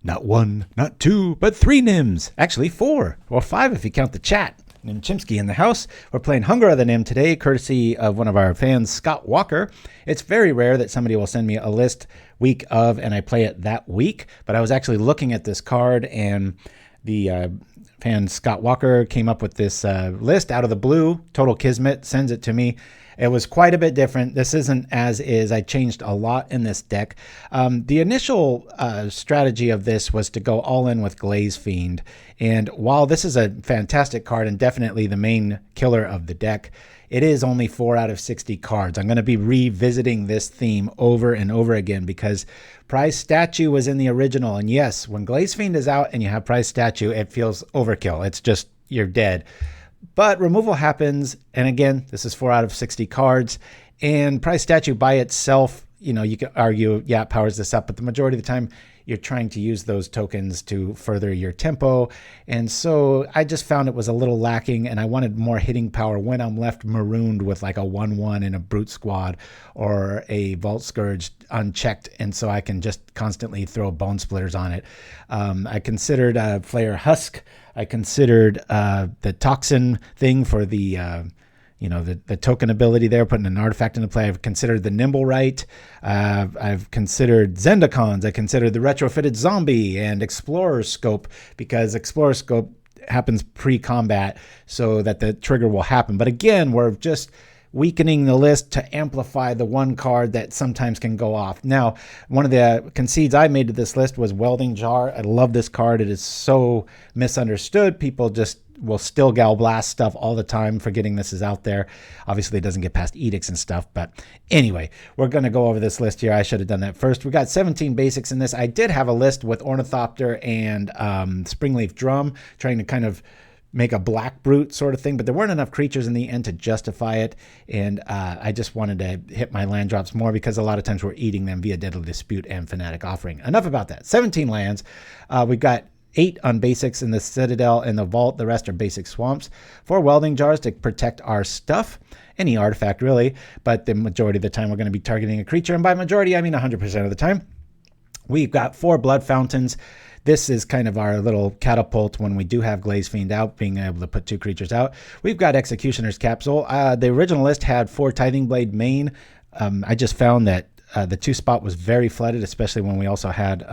Not one, not two, but 3 Nims. Actually 4, or 5 if you count the chat. And Chimpskey in the house. We're playing Hunger of the Nim today, courtesy of one of our fans, Scott Walker. It's very rare that somebody will send me a list week of, and I play it that week. But I was actually looking at this card, and the fan Scott Walker came up with this list out of the blue. Total Kismet sends it to me. It was quite a bit different. This isn't as is. I changed a lot in this deck. The initial strategy of this was to go all in with Glaze Fiend. And while this is a fantastic card and definitely the main killer of the deck, it is only 4 out of 60 cards. I'm going to be revisiting this theme over and over again because Prize Statue was in the original. And yes, when Glaze Fiend is out and you have Prize Statue, it feels overkill. It's just, you're dead. But removal happens, and again, this is 4 out of 60 cards, and Prize Statue by itself, you know, you could argue, yeah, it powers this up, but the majority of the time, you're trying to use those tokens to further your tempo, and so I just found it was a little lacking, and I wanted more hitting power when I'm left marooned with like a 1/1 in a Brute Squad, or a Vault Skirge unchecked, and so I can just constantly throw Bonesplitters on it. I considered Flare Husk. I considered the Toxin thing for the the token ability there, putting an artifact into play. I've considered the Nimble Right. I've considered Zendikons. I considered the Retrofitted Zombie and Explorer Scope, because Explorer Scope happens pre-combat so that the trigger will happen. But again, we're just weakening the list to amplify the one card that sometimes can go off. Now, one of the concedes I made to this list was Welding Jar. I love this card. It is so misunderstood. People just will still gal blast stuff all the time, forgetting this is out there. Obviously, it doesn't get past edicts and stuff. But anyway, we're going to go over this list here. I should have done that first. We got 17 basics in this. I did have a list with Ornithopter and Springleaf Drum, trying to kind of make a black brute sort of thing, but there weren't enough creatures in the end to justify it, and I just wanted to hit my land drops more because a lot of times we're eating them via Deadly Dispute and Fanatical Offering. Enough about that. 17 lands. We've got 8 on basics in the Citadel and the Vault. The rest are basic swamps. 4 Welding Jars to protect our stuff. Any artifact, really, but the majority of the time we're going to be targeting a creature, and by majority, I mean 100% of the time. We've got 4 Blood Fountains. This is kind of our little catapult when we do have Glaze Fiend out, being able to put 2 creatures out. We've got Executioner's Capsule. The original list had 4 Tithing Blade main. I just found that the 2 spot was very flooded, especially when we also had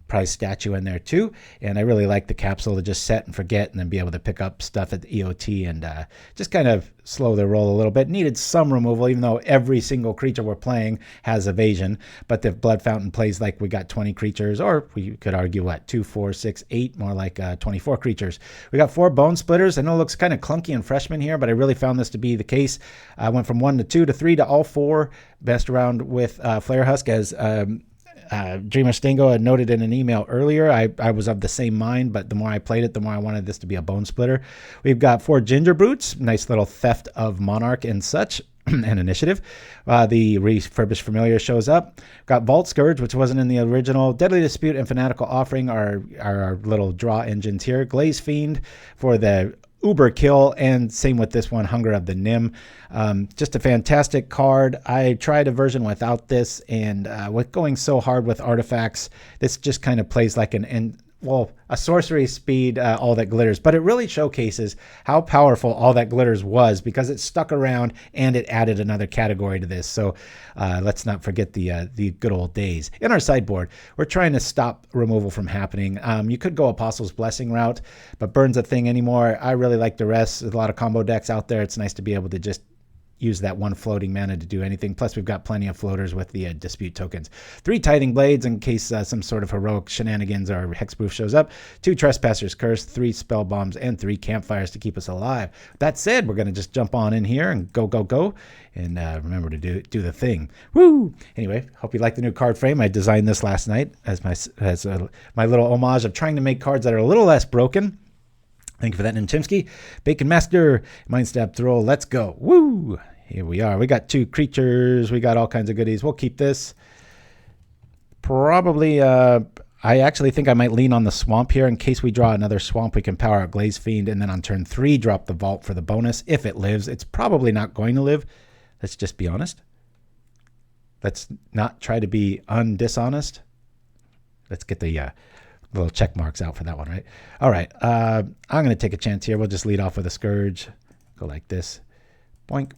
Prize Statue in there too. And I really like the Capsule to just set and forget and then be able to pick up stuff at the EOT and just kind of slow their roll a little bit. Needed some removal, even though every single creature we're playing has evasion. But the Blood Fountain plays like we got 20 creatures, or we could argue what, 2, 4, 6, 8, more like 24 creatures. We got 4 Bonesplitters. I know it looks kind of clunky in Freshman here, but I really found this to be the case. I went from 1 to 2 to 3 to all 4. Best around with Flare Husk, as Dreamer Stingo had noted in an email earlier. I was of the same mind, but the more I played it, the more I wanted this to be a Bonesplitter. We've got 4 Gingerbrutes, nice little theft of Monarch and such, and initiative. The Refurbished Familiar shows up. Got Vault Skirge, which wasn't in the original. Deadly Dispute and Fanatical Offering are our little draw engines here. Glaze Fiend for the uber kill, and same with this one, Hunger of the Nim. Just a fantastic card. I tried a version without this, and with going so hard with artifacts, this just kind of plays like an well, a sorcery speed All That Glitters, but it really showcases how powerful All That Glitters was because it stuck around and it added another category to this. So let's not forget the good old days. In our sideboard, we're trying to stop removal from happening. You could go Apostle's Blessing route, but Burn's a thing anymore. I really like Duress. There's a lot of combo decks out there. It's nice to be able to just use that one floating mana to do anything. Plus, we've got plenty of floaters with the dispute tokens. 3 Tithing Blades in case some sort of heroic shenanigans or hexproof shows up. 2 Trespasser's Curse, 3 Spell Bombs, and 3 Campfires to keep us alive. That said, we're going to just jump on in here and go, and remember to do the thing. Woo! Anyway, hope you like the new card frame. I designed this last night as my little homage of trying to make cards that are a little less broken. Thank you for that, Chimpskey. Bacon Master, Mindstab Throw, let's go. Woo! Here we are. We got 2 creatures. We got all kinds of goodies. We'll keep this. Probably, I actually think I might lean on the Swamp here. In case we draw another Swamp, we can power out Glaze Fiend, and then on turn 3, drop the Vault for the bonus. If it lives, it's probably not going to live. Let's just be honest. Let's not try to be undishonest. Let's get the little check marks out for that one, right? All right. I'm going to take a chance here. We'll just lead off with a Scourge. Go like this. Boink.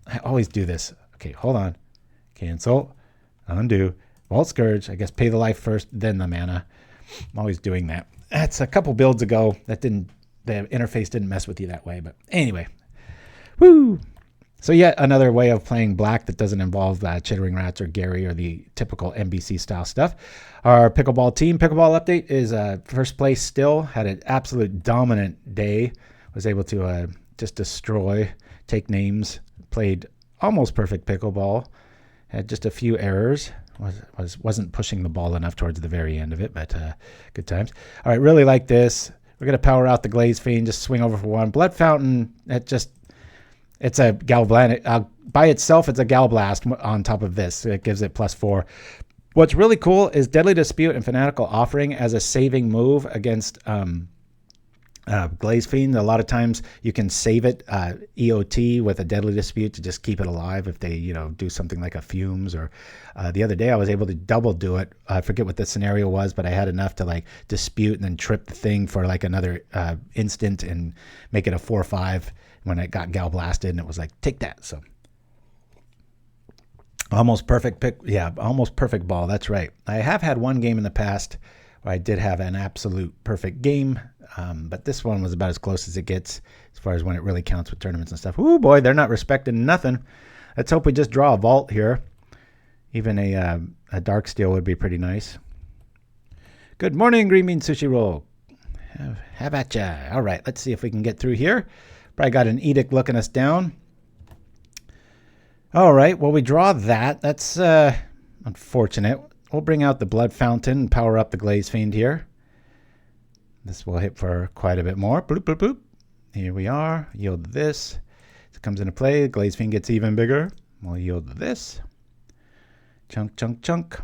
I always do this. Okay, hold on. Cancel. Undo. Vault Skirge. I guess pay the life first, then the mana. I'm always doing that. That's a couple builds ago. The interface didn't mess with you that way. But anyway. Woo! So yet another way of playing black that doesn't involve Chittering Rats or Gary or the typical NBC style stuff. Our pickleball team pickleball update is first place still. Had an absolute dominant day. Was able to just destroy, take names. Played almost perfect pickleball. Had just a few errors. Wasn't pushing the ball enough towards the very end of it, but good times. All right, really like this. We're going to power out the Glaze Fiend. Just swing over for 1. Blood Fountain, it's a Galblast. By itself, it's a Galblast on top of this. It gives it +4. What's really cool is Deadly Dispute and Fanatical Offering as a saving move against Glaze Fiend. A lot of times you can save it EOT with a Deadly Dispute to just keep it alive if they do something like a Fumes. Or the other day I was able to double do it. I forget what the scenario was, but I had enough to like dispute and then trip the thing for like another instant and make it a 4/5 when it got Gal Blasted, and it was like, take that. So almost perfect pick. Yeah, almost perfect ball. That's right. I have had one game in the past where I did have an absolute perfect game, but this one was about as close as it gets as far as when it really counts with tournaments and stuff. Ooh, boy, they're not respecting nothing. Let's hope we just draw a Vault here. Even a Darksteel would be pretty nice. Good morning, Green Bean Sushi Roll. Have at ya. All right, let's see if we can get through here. Probably got an Edict looking us down. All right, well, we draw that. That's unfortunate. We'll bring out the Blood Fountain and power up the Glaze Fiend here. This will hit for quite a bit more. Bloop, bloop, bloop. Here we are. Yield this. It comes into play. Glaze Fiend gets even bigger. We'll yield this. Chunk, chunk, chunk.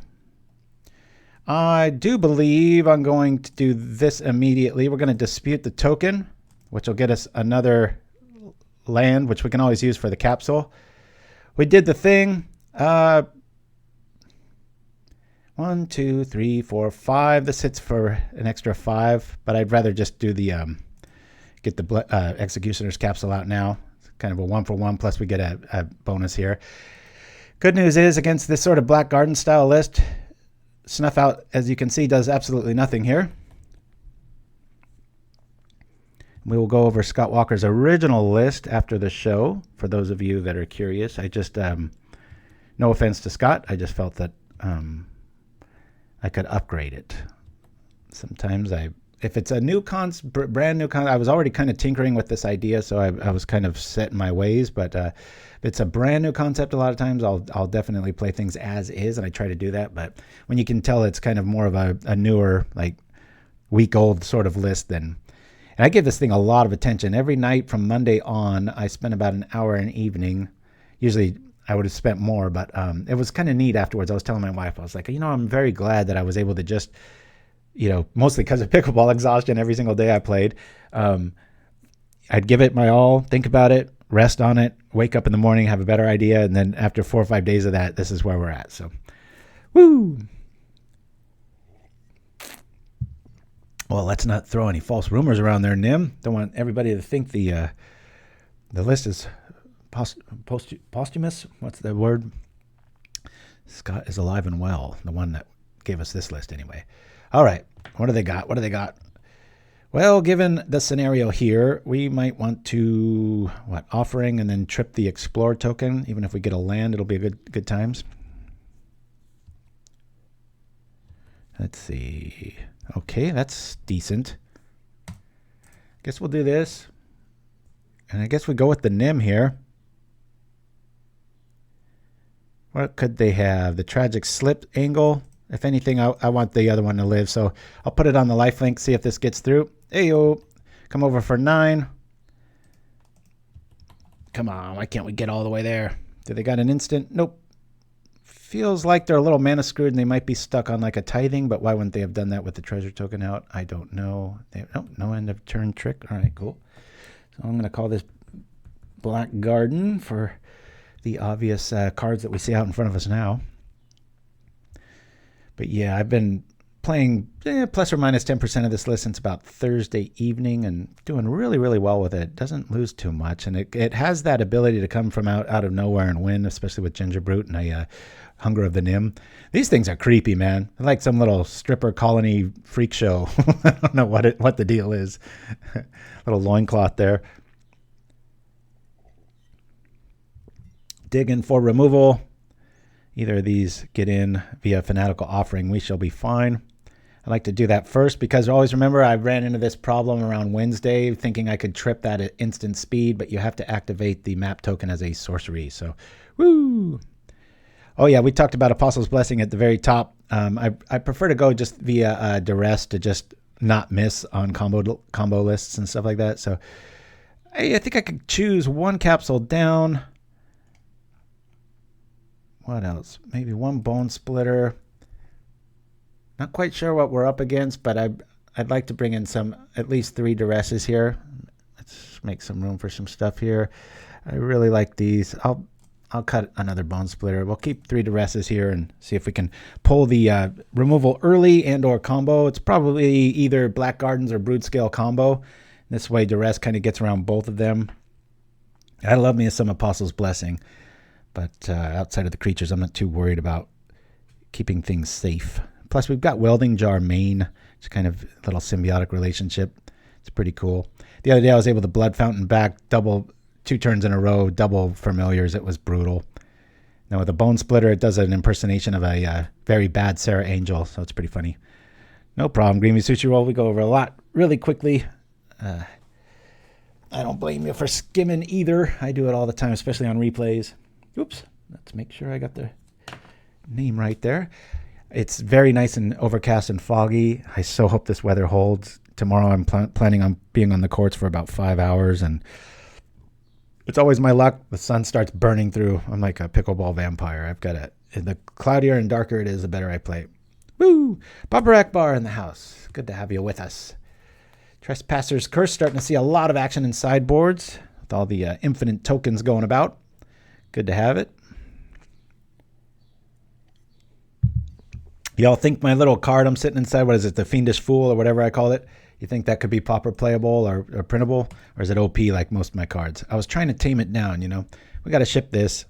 I do believe I'm going to do this immediately. We're going to dispute the token, which will get us another land, which we can always use for the capsule. We did the thing. 1, 2, 3, 4, 5. This hits for an extra 5, but I'd rather just do the get the Executioner's Capsule out now. It's kind of a 1-for-1, plus we get a bonus here. Good news is, against this sort of Black Garden style list, Snuff Out, as you can see, does absolutely nothing here. We will go over Scott Walker's original list after the show, for those of you that are curious. I just, no offense to Scott, I just felt that I could upgrade it. Sometimes if it's a new brand new I was already kind of tinkering with this idea, so I was kind of set in my ways, but if it's a brand new concept, a lot of times I'll definitely play things as is, and I try to do that. But when you can tell it's kind of more of a newer, like week-old sort of list, then... And I give this thing a lot of attention. Every night from Monday on, I spend about an hour an evening. Usually I would have spent more, but it was kind of neat afterwards. I was telling my wife, I was like, I'm very glad that I was able to just, mostly because of pickleball exhaustion every single day I played. I'd give it my all, think about it, rest on it, wake up in the morning, have a better idea. And then after 4 or 5 days of that, this is where we're at. So, woo! Well, let's not throw any false rumors around there, Nim. Don't want everybody to think the list is posthumous. What's the word? Scott is alive and well. The one that gave us this list anyway. All right. What do they got? What do they got? Well, given the scenario here, we might want to, offering and then trip the Explore token. Even if we get a land, it'll be a good times. Let's see. Okay, that's decent. Guess we'll do this. And I guess we go with the Nim here. What could they have? The Tragic Slip angle. If anything, I want the other one to live. So I'll put it on the lifelink, see if this gets through. Ayo. Come over for 9. Come on, why can't we get all the way there? Do they got an instant? Nope. Feels like they're a little mana screwed and they might be stuck on like a tithing, but why wouldn't they have done that with the treasure token out? I don't know. No end of turn trick. All right, cool. So I'm going to call this Black Garden for the obvious cards that we see out in front of us now. But yeah, I've been playing plus or minus 10% of this list since about Thursday evening and doing really, really well with it. Doesn't lose too much. And it has that ability to come from out of nowhere and win, especially with Gingerbrute and a Hunger of the Nim. These things are creepy, man. They're like some little stripper colony freak show. I don't know what the deal is. Little loincloth there. Digging for removal. Either of these get in via Fanatical Offering. We shall be fine. I like to do that first because always remember I ran into this problem around Wednesday thinking I could trip that at instant speed, but you have to activate the map token as a sorcery. So, woo! Oh yeah, we talked about Apostle's Blessing at the very top. I prefer to go just via Duress to just not miss on combo lists and stuff like that. So I think I could choose one capsule down. What else? Maybe one Bonesplitter. Not quite sure what we're up against, but I'd like to bring in at least 3 Duresses here. Let's make some room for some stuff here. I really like these. I'll cut another Bonesplitter. We'll keep 3 Duresses here and see if we can pull the removal early and or combo. It's probably either Black Gardens or Brood-Scale combo. This way Duress kind of gets around both of them. I love me some Apostle's Blessing. But outside of the creatures, I'm not too worried about keeping things safe. Plus, we've got Welding Jar main. It's kind of a little symbiotic relationship. It's pretty cool. The other day, I was able to Blood Fountain back 2 turns in a row, double familiars. It was brutal. Now, with a Bonesplitter, it does an impersonation of a very bad Sarah Angel, so it's pretty funny. No problem. Green Sushi Roll, we go over a lot really quickly. I don't blame you for skimming either. I do it all the time, especially on replays. Oops, let's make sure I got the name right there. It's very nice and overcast and foggy. I so hope this weather holds. Tomorrow I'm planning on being on the courts for about 5 hours, and it's always my luck. The sun starts burning through. I'm like a pickleball vampire. I've got it. The cloudier and darker it is, the better I play. Woo! PauperRBust in the house. Good to have you with us. Trespasser's Curse, starting to see a lot of action in sideboards with all the infinite tokens going about. Good to have it. Y'all think my little card I'm sitting inside, what is it, the Fiendish Fool or whatever I call it? You think that could be Pauper playable or printable? Or is it OP like most of my cards? I was trying to tame it down, you know. We got to ship this.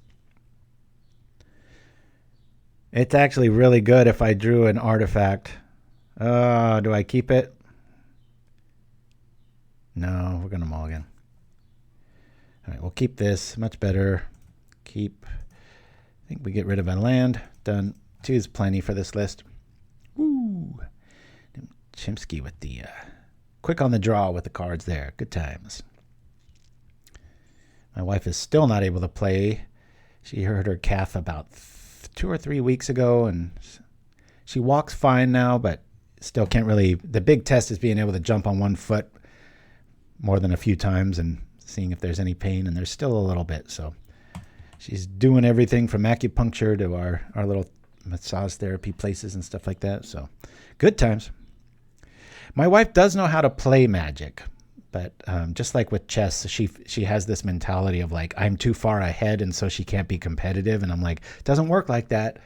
It's actually really good if I drew an artifact. Do I keep it? No, we're going to mulligan. All right, we'll keep this. Much better. Keep. I think we get rid of a land. Done. 2 is plenty for this list. Woo! Chimpskey with the quick on the draw with the cards there. Good times. My wife is still not able to play. She hurt her calf about 2 or 3 weeks ago, and she walks fine now, but still can't really. The big test is being able to jump on 1 foot more than a few times and seeing if there's any pain, and there's still a little bit. So she's doing everything from acupuncture to our little massage therapy places and stuff like that. So good times. My wife does know how to play Magic, but just like with chess, she has this mentality of like, I'm too far ahead, and so she can't be competitive. And I'm like, it doesn't work like that.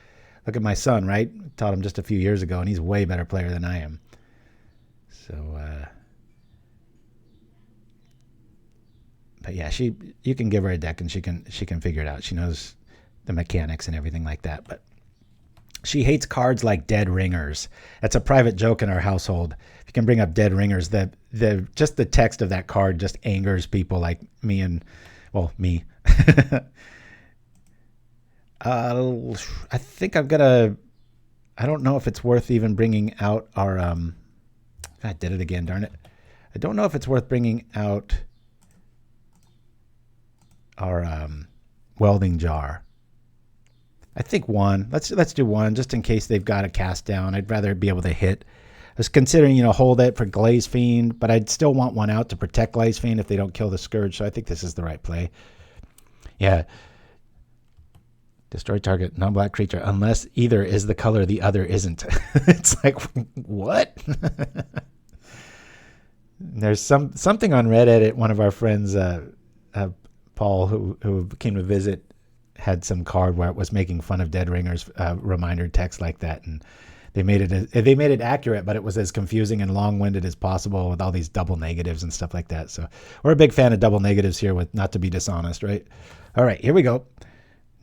Look at my son, right? Taught him just a few years ago, and he's a way better player than I am. So, but yeah, you can give her a deck and she can figure it out. She knows the mechanics and everything like that. But she hates cards like Dead Ringers. That's a private joke in our household. If you can bring up Dead Ringers, just the text of that card just angers people like me and, well, me. I think I don't know if it's worth even bringing out our, I did it again, darn it. I don't know if it's worth bringing out our Welding Jar. I think one. Let's do one just in case they've got a cast down. I'd rather be able to hit. I was considering, hold it for Glaze Fiend, but I'd still want one out to protect Glaze Fiend if they don't kill the Scourge. So I think this is the right play. Yeah. Destroy target non-black creature unless either is the color the other isn't. It's like, what? There's something on Reddit. One of our friends, Paul, who came to visit, had some card where it was making fun of Dead Ringers reminder text like that, and they made it accurate, but it was as confusing and long-winded as possible with all these double negatives and stuff like that. So we're a big fan of double negatives here, with not to be dishonest, right? All right, here we go.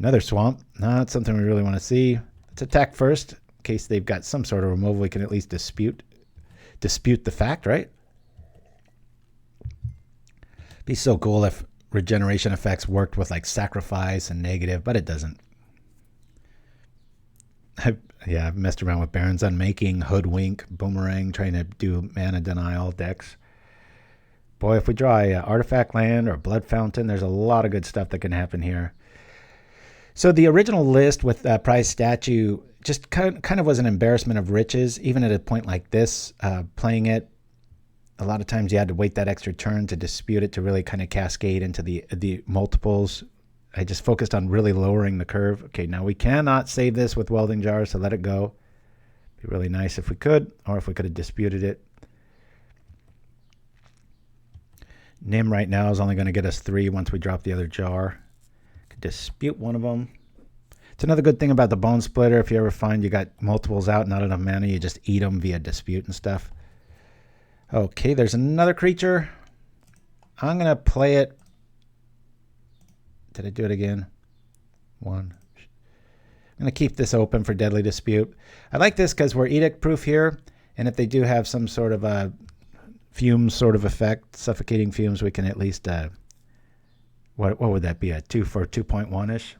Another swamp. Not something we really want to see. Let's attack first in case they've got some sort of removal. We can at least dispute the fact, right? Be so cool if regeneration effects worked with like sacrifice and negative, but it doesn't. I've messed around with Baron's Unmaking, Hoodwink, Boomerang, trying to do mana denial decks. Boy, if we draw a artifact land or blood fountain, there's a lot of good stuff that can happen here. So the original list with Prize Statue just kind of was an embarrassment of riches, even at a point like this. Playing it, a lot of times you had to wait that extra turn to dispute it to really kind of cascade into the multiples. I just focused on really lowering the curve. Okay, now we cannot save this with Welding Jar, so let it go. Be really nice if we could, or if we could have disputed it. Nim right now is only going to get us 3 once we drop the other jar. Could dispute one of them. It's another good thing about the Bonesplitter. If you ever find you got multiples out, not enough mana, you just eat them via dispute and stuff. Okay, there's another creature. I'm going to play it. Did I do it again? 1. I'm going to keep this open for Deadly Dispute. I like this because we're edict proof here, and if they do have some sort of a fume sort of effect, suffocating fumes, we can at least, what would that be, a 2 for 2.1-ish?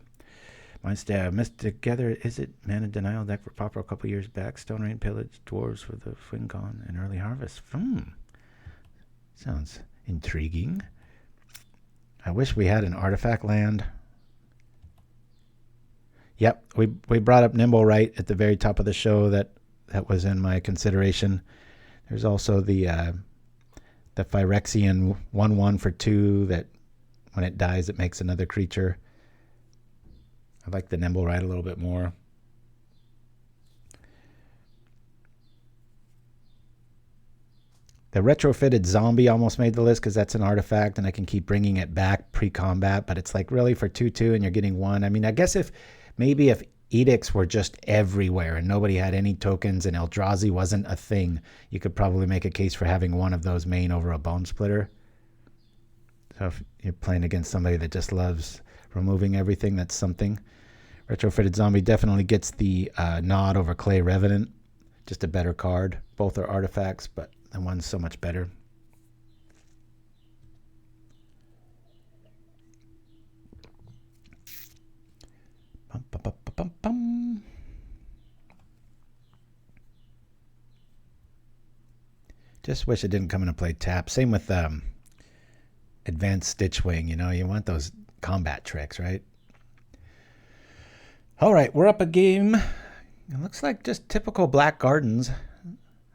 Mine's missed together. Is it mana denial deck for Pauper a couple years back? Stone Rain Pillage, Dwarves for the Swingcon, and Early Harvest. Sounds intriguing. I wish we had an artifact land. Yep, we brought up Nimble right at the very top of the show. That was in my consideration. There's also the Phyrexian 1/1 for 2 that when it dies it makes another creature. I like the Nimble right a little bit more. The retrofitted zombie almost made the list because that's an artifact and I can keep bringing it back pre-combat, but it's like really for 2/2 and you're getting 1. I mean, I guess if edicts were just everywhere and nobody had any tokens and Eldrazi wasn't a thing, you could probably make a case for having one of those main over a Bonesplitter. So if you're playing against somebody that just loves removing everything, that's something. Retrofitted Zombie definitely gets the nod over Clay Revenant. Just a better card. Both are artifacts, but the one's so much better. Bum, bum, bum, bum, bum. Just wish it didn't come into play tap. Same with Advanced Stitchwing. You want those combat tricks, right? All right, we're up a game. It looks like just typical Black Gardens.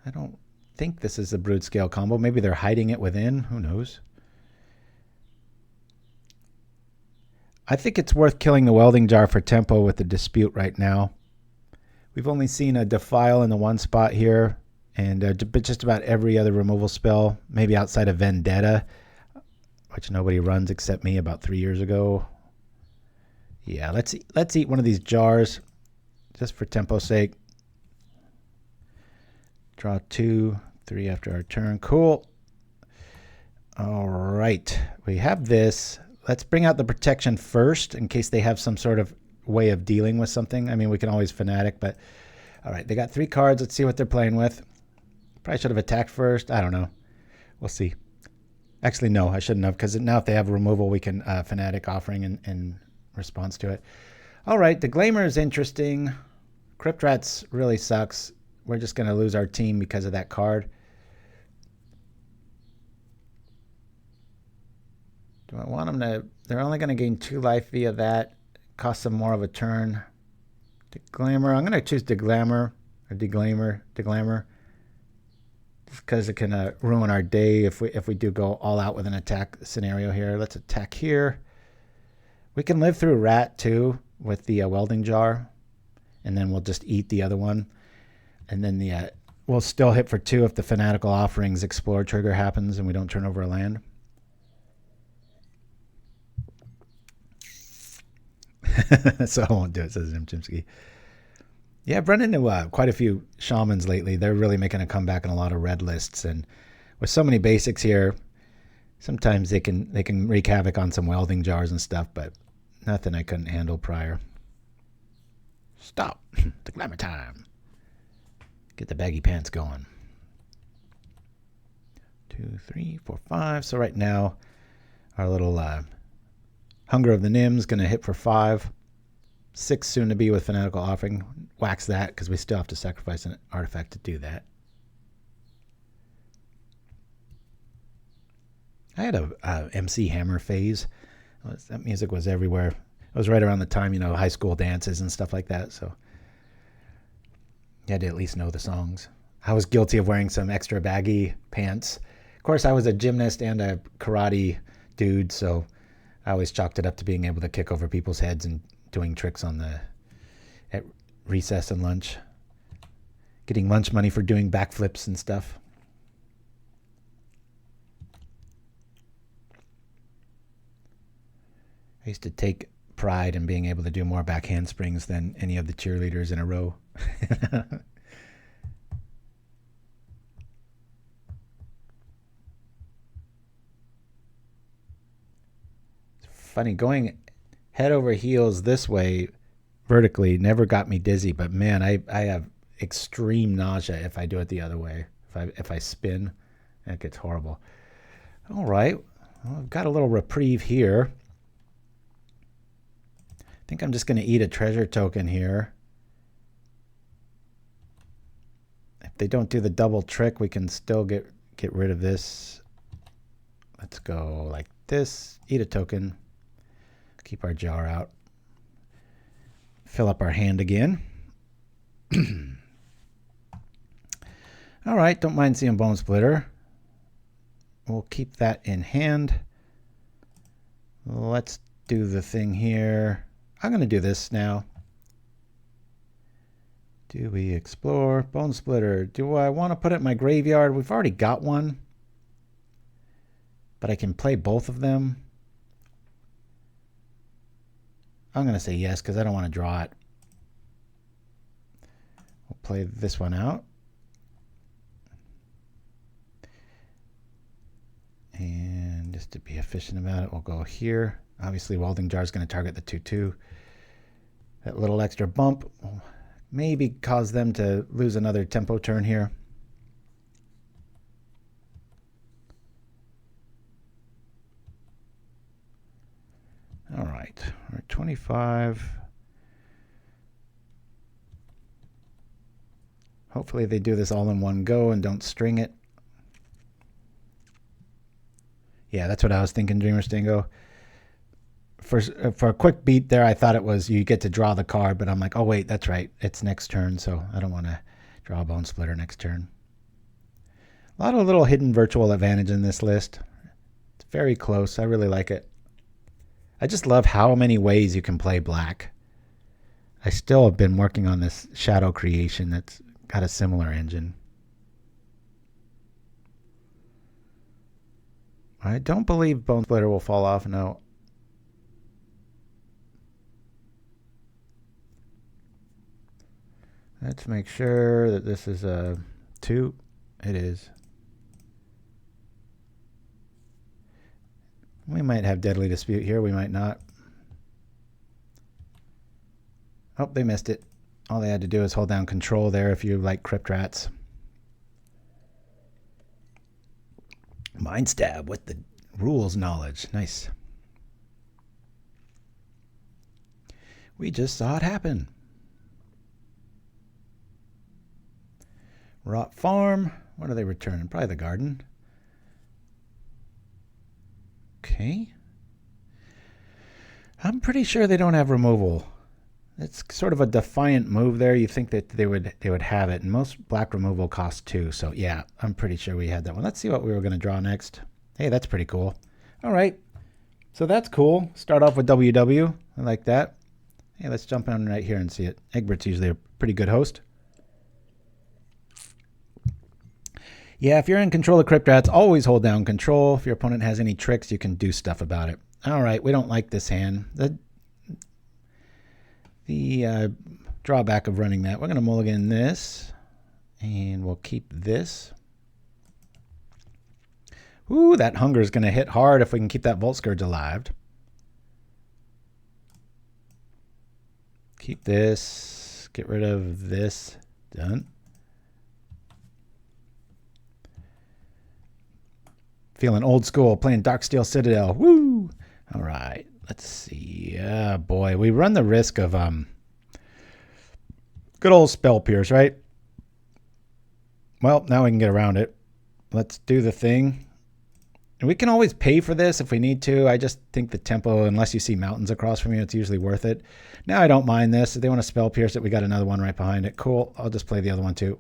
I don't think this is a Brood Scale combo. Maybe they're hiding it within. Who knows? I think it's worth killing the Welding Jar for tempo with the dispute right now. We've only seen a Defile in the one spot here, and just about every other removal spell, maybe outside of Vendetta, which nobody runs except me about 3 years ago. Yeah, let's eat one of these jars just for tempo's sake. Draw 2, 3 after our turn. Cool. All right. We have this. Let's bring out the protection first in case they have some sort of way of dealing with something. I mean, we can always Fanatic, but all right. They got 3 cards. Let's see what they're playing with. Probably should have attacked first. I don't know. We'll see. Actually, no, I shouldn't have, because now if they have removal, we can Fanatic Offering in response to it. All right. The Glamour is interesting. Crypt Rats really sucks. We're just going to lose our team because of that card. Do I want them to... They're only going to gain 2 life via that. Cost them more of a turn. Deglamour. I'm going to choose Deglamour. Or Deglamour. Just because it can ruin our day if we do go all out with an attack scenario here. Let's attack here. We can live through Rat too with the Welding Jar. And then we'll just eat the other one. And then we'll still hit for 2 if the Fanatical Offerings Explore trigger happens and we don't turn over a land. So I won't do it, says Chimpskey. Yeah, I've run into quite a few shamans lately. They're really making a comeback in a lot of red lists. And with so many basics here, sometimes they can wreak havoc on some welding jars and stuff, but nothing I couldn't handle prior. Stop. The glamour time. Get the baggy pants going. 2, 3, 4, 5. So right now, our little Hunger of the Nims going to hit for 5. 6 soon to be with Fanatical Offering. Wax that because we still have to sacrifice an artifact to do that. I had a MC Hammer phase. That music was everywhere. It was right around the time, high school dances and stuff like that. So you had to at least know the songs. I was guilty of wearing some extra baggy pants. Of course, I was a gymnast and a karate dude, so I always chalked it up to being able to kick over people's heads and doing tricks at recess and lunch. Getting lunch money for doing backflips and stuff. I used to take pride in being able to do more back handsprings than any of the cheerleaders in a row. It's funny, going head over heels this way vertically never got me dizzy, but man, I have extreme nausea if I do it the other way. If I spin, it gets horrible. All right, well, I've got a little reprieve here. I think I'm just going to eat a treasure token here. If they don't do the double trick, we can still get rid of this. Let's go like this. Eat a token. Keep our jar out. Fill up our hand again. All right, don't mind seeing Bonesplitter. We'll keep that in hand. Let's do the thing here. I'm going to do this now. Do we explore? Bonesplitter. Do I want to put it in my graveyard? We've already got one. But I can play both of them. I'm going to say yes because I don't want to draw it. We'll play this one out. And just to be efficient about it, we'll go here. Obviously, Welding Jar is going to target the 2/2. That little extra bump will maybe cause them to lose another tempo turn here. All right, we're 25. Hopefully they do this all in one go and don't string it. Yeah, that's what I was thinking, Dreamer Stingo. For a quick beat there, I thought it was you get to draw the card, but I'm like, oh wait, that's right. It's next turn, so I don't want to draw a Bonesplitter next turn. A lot of little hidden virtual advantage in this list. It's very close. I really like it. I just love how many ways you can play black. I still have been working on this shadow creation that's got a similar engine. I don't believe Bonesplitter will fall off, no. Let's make sure that this is a 2. It is. We might have Deadly Dispute here. We might not. Oh, they missed it. All they had to do is hold down control there if you like Crypt Rats. Mind Stab with the rules knowledge. Nice. We just saw it happen. Rot Farm. What are they returning? Probably the garden. Okay. I'm pretty sure they don't have removal. It's sort of a defiant move there. You think that they would have it, and most black removal costs 2. So yeah, I'm pretty sure we had that one. Let's see what we were going to draw next. Hey, that's pretty cool. All right, so that's cool. Start off with WW. I like that. Hey, let's jump on right here and see it. Egbert's usually a pretty good host. Yeah, if you're in control of Crypt Rats, always hold down control. If your opponent has any tricks, you can do stuff about it. All right, we don't like this hand. The drawback of running that, we're going to mulligan this, and we'll keep this. Ooh, that hunger is going to hit hard if we can keep that Vault Skirge alive. Keep this, get rid of this, done. Feeling old school, playing Darksteel Citadel, woo! All right. Let's see. Yeah, boy, we run the risk of good old Spell Pierce, right? Well, now we can get around it. Let's do the thing. And we can always pay for this if we need to. I just think the tempo, unless you see mountains across from you, it's usually worth it. Now I don't mind this. If they want to Spell Pierce it, we got another one right behind it. Cool. I'll just play the other one too.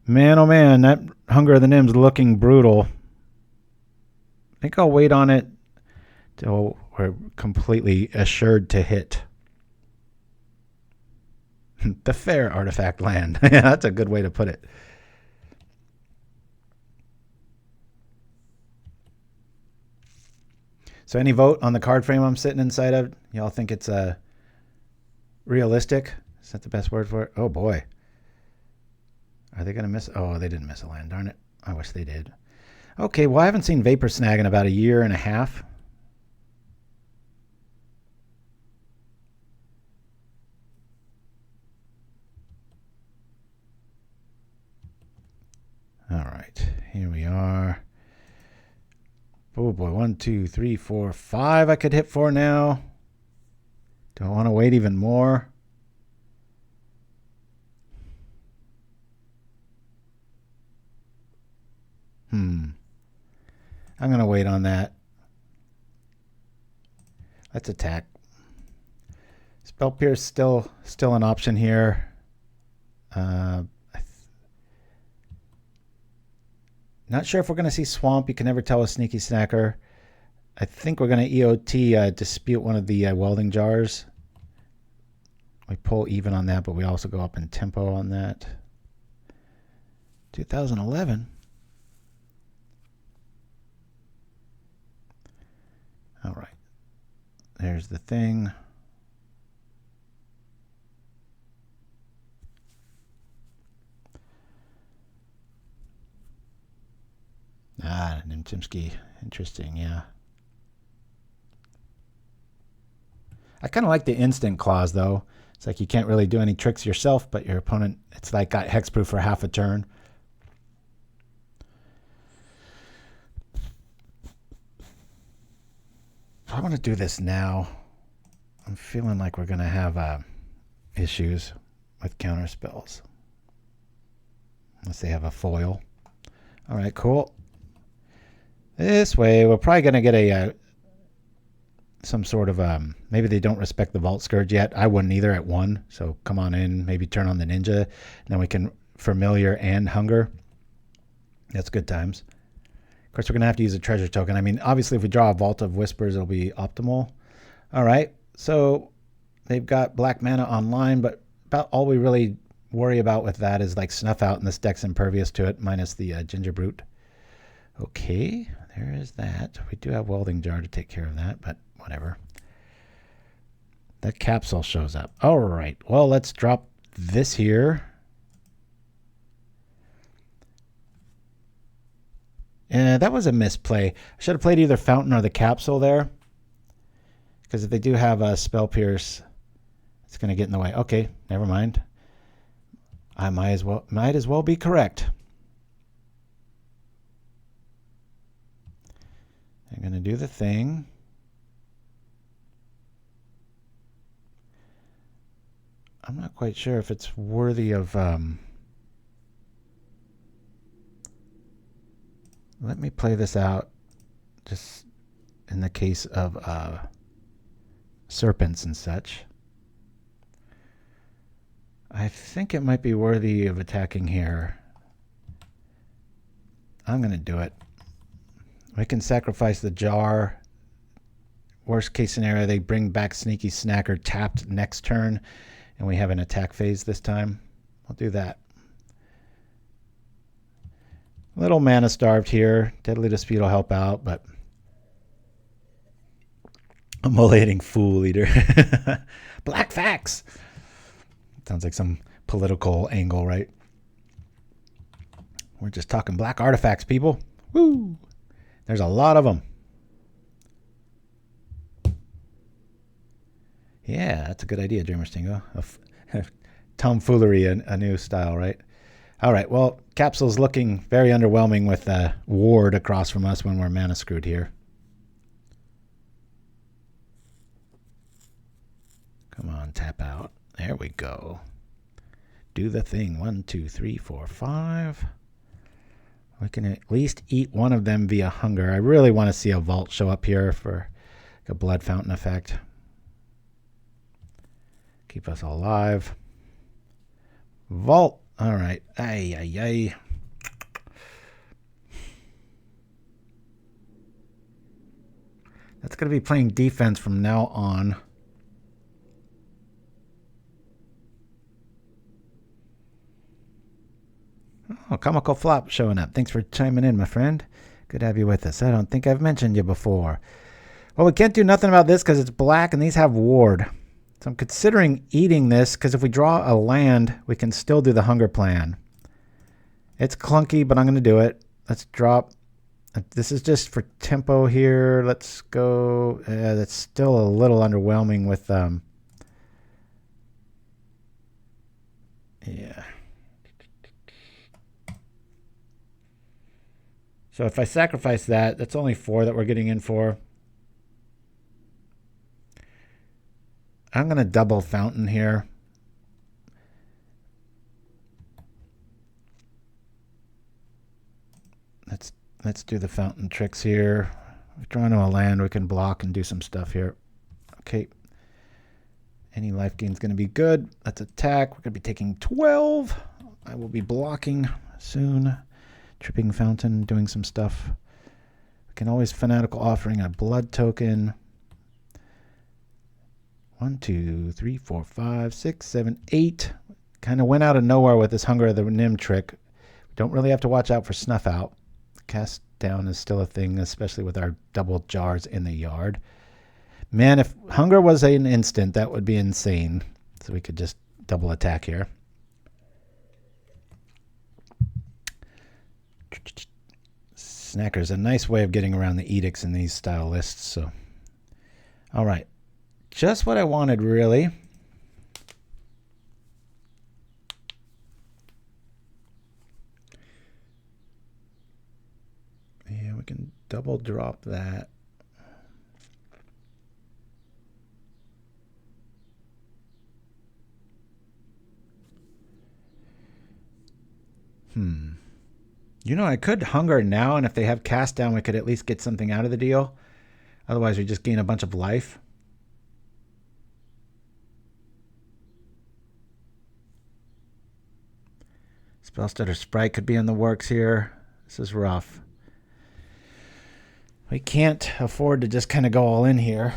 Man, oh man, that Hunger of the Nim's looking brutal. I think I'll wait on it till we're completely assured to hit. The fair artifact land. Yeah, that's a good way to put it. So any vote on the card frame I'm sitting inside of? Y'all think it's realistic? Is that the best word for it? Oh boy. Are they going to miss? Oh, they didn't miss a land. Darn it. I wish they did. Okay, well, I haven't seen Vapor Snag in about 1.5 years. All right, here we are. Oh boy, 1, 2, 3, 4, 5 I could hit for now. Do I want to wait even more? I'm going to wait on that. Let's attack. Spell Pierce still an option here. Not sure if we're going to see Swamp. You can never tell with Sneaky Snacker. I think we're going to EOT dispute one of the Welding Jars. We pull even on that, but we also go up in tempo on that. 2011. All right. There's the thing. Ah, Chimpskey. Interesting, yeah. I kind of like the instant clause, though. It's like you can't really do any tricks yourself, but your opponent, it's like got hexproof for half a turn. I want to do this now. I'm feeling like we're going to have issues with counter spells. Unless they have a foil. All right, cool. This way, we're probably going to get a some sort of maybe they don't respect the Vault Skirge yet. I wouldn't either at 1. So come on in, maybe turn on the Ninja, and then we can Familiar and Hunger. That's good times. Of course, we're going to have to use a treasure token. I mean, obviously, if we draw a Vault of Whispers, it'll be optimal. All right, so they've got black mana online, but about all we really worry about with that is like Snuff Out, and this deck's impervious to it, minus the Gingerbrute. Okay, there is that. We do have Welding Jar to take care of that, but whatever. That Capsule shows up. All right, well, let's drop this here. That was a misplay. I should have played either Fountain or the Capsule there. Because if they do have a Spell Pierce, it's going to get in the way. Okay, never mind. I might as well be correct. I'm going to do the thing. I'm not quite sure if it's worthy of... let me play this out just in the case of serpents and such. I think it might be worthy of attacking here. I'm going to do it. We can sacrifice the jar. Worst case scenario, they bring back Sneaky Snacker tapped next turn, and we have an attack phase this time. I'll do that. A little mana starved here. Deadly Dispute will help out, but Immolating Fool Eater. Black Facts. Sounds like some political angle, right? We're just talking black artifacts, people. Woo! There's a lot of them. Yeah, that's a good idea, Dreamer Stingo. Tomfoolery, a new style, right? All right, well, Capsule's looking very underwhelming with a ward across from us when we're mana screwed here. Come on, tap out. There we go. Do the thing. 1, 2, 3, 4, 5. We can at least eat one of them via hunger. I really want to see a Vault show up here for a Blood Fountain effect. Keep us alive. Vault. All right. Ay, ay, ay. That's going to be playing defense from now on. Oh, Comical Flop showing up. Thanks for chiming in, my friend. Good to have you with us. I don't think I've mentioned you before. Well, we can't do nothing about this because it's black and these have ward. So I'm considering eating this because if we draw a land, we can still do the hunger plan. It's clunky, but I'm going to do it. Let's drop. This is just for tempo here. Let's go. That's still a little underwhelming with... yeah. So if I sacrifice that, that's only 4 that we're getting in for. I'm going to double Fountain here. Let's do the Fountain tricks here. If we're drawing to a land, we can block and do some stuff here. Okay. Any life gain is going to be good. Let's attack. We're going to be taking 12. I will be blocking soon. Tripping Fountain, doing some stuff. We can always Fanatical Offering a blood token. 1, 2, 3, 4, 5, 6, 7, 8. Kind of went out of nowhere with this Hunger of the Nim trick. We don't really have to watch out for Snuff Out. Cast down is still a thing, especially with our double jars in the yard. Man, if Hunger was an instant, that would be insane. So we could just double attack here. Snacker's a nice way of getting around the edicts in these style lists. So, all right, just what I wanted, really. Yeah, we can double drop that. You know, I could hunger now, and if they have cast down, we could at least get something out of the deal. Otherwise, we just gain a bunch of life. Spellstutter Sprite could be in the works here. This is rough. We can't afford to just kind of go all in here.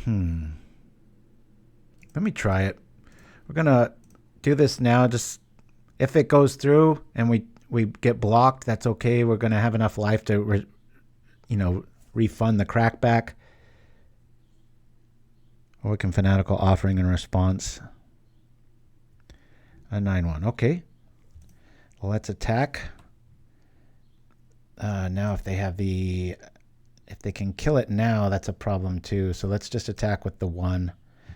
Let me try it. We're going to do this now. Just if it goes through and we get blocked, that's okay. We're going to have enough life to, refund the crackback. Or we can Fanatical Offering in response. A 9/1. Okay. Let's attack. Now if they have the... If they can kill it now, that's a problem too. So let's just attack with the 1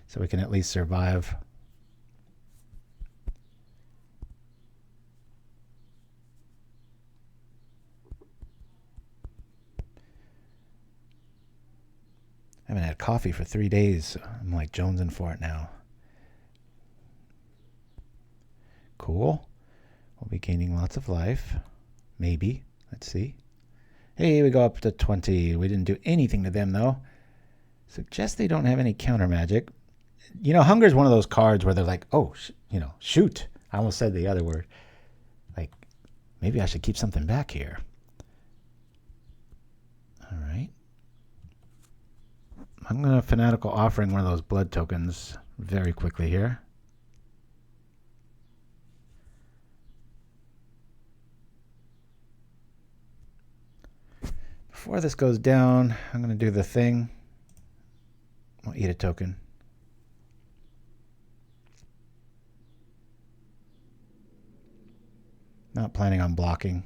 so we can at least survive. I haven't had coffee for 3 days. So I'm like jonesing for it now. Cool. We'll be gaining lots of life. Maybe. Let's see. Hey, we go up to 20. We didn't do anything to them, though. Suggests they don't have any counter magic. You know, hunger is one of those cards where they're like, oh, you know, shoot. I almost said the other word. Like, maybe I should keep something back here. All right. I'm going to Fanatical Offering one of those blood tokens very quickly here. Before this goes down, I'm going to do the thing. I'll eat a token. Not planning on blocking.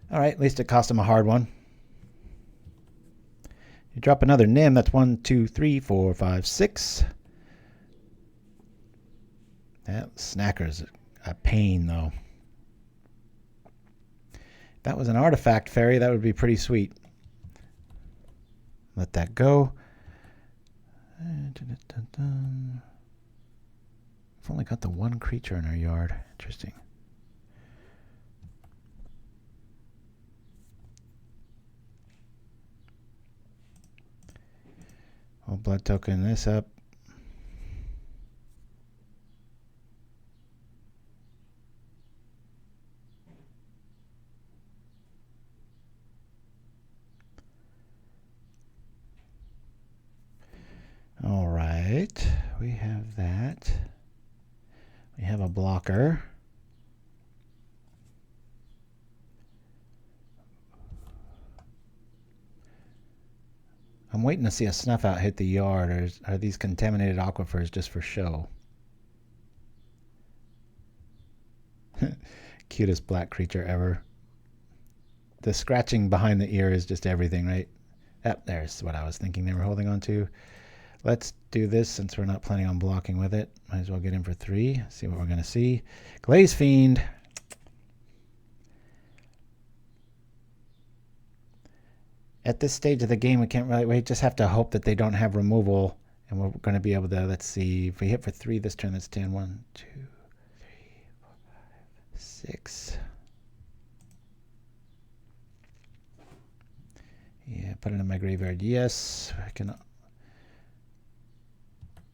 All right, at least it cost him a hard one. You drop another Nim, that's 1, 2, 3, 4, 5, 6. That snacker's a pain, though. If that was an artifact fairy, that would be pretty sweet. Let that go. I've only got the 1 creature in our yard. Interesting. We'll blood token this up. All right, we have that. We have a blocker. I'm waiting to see a snuff out hit the yard, or are these contaminated aquifers just for show? Cutest black creature ever. The scratching behind the ear is just everything, right? Yep, there's what I was thinking they were holding on to. Let's do this since we're not planning on blocking with it. Might as well get in for 3. See what we're going to see. Glaze Fiend. At this stage of the game, we can't really wait. Just have to hope that they don't have removal. And we're going to be able to, let's see. If we hit for 3 this turn, that's 10. 1, 2, 3, 4, 5, 6. Yeah, put it in my graveyard. Yes, I can.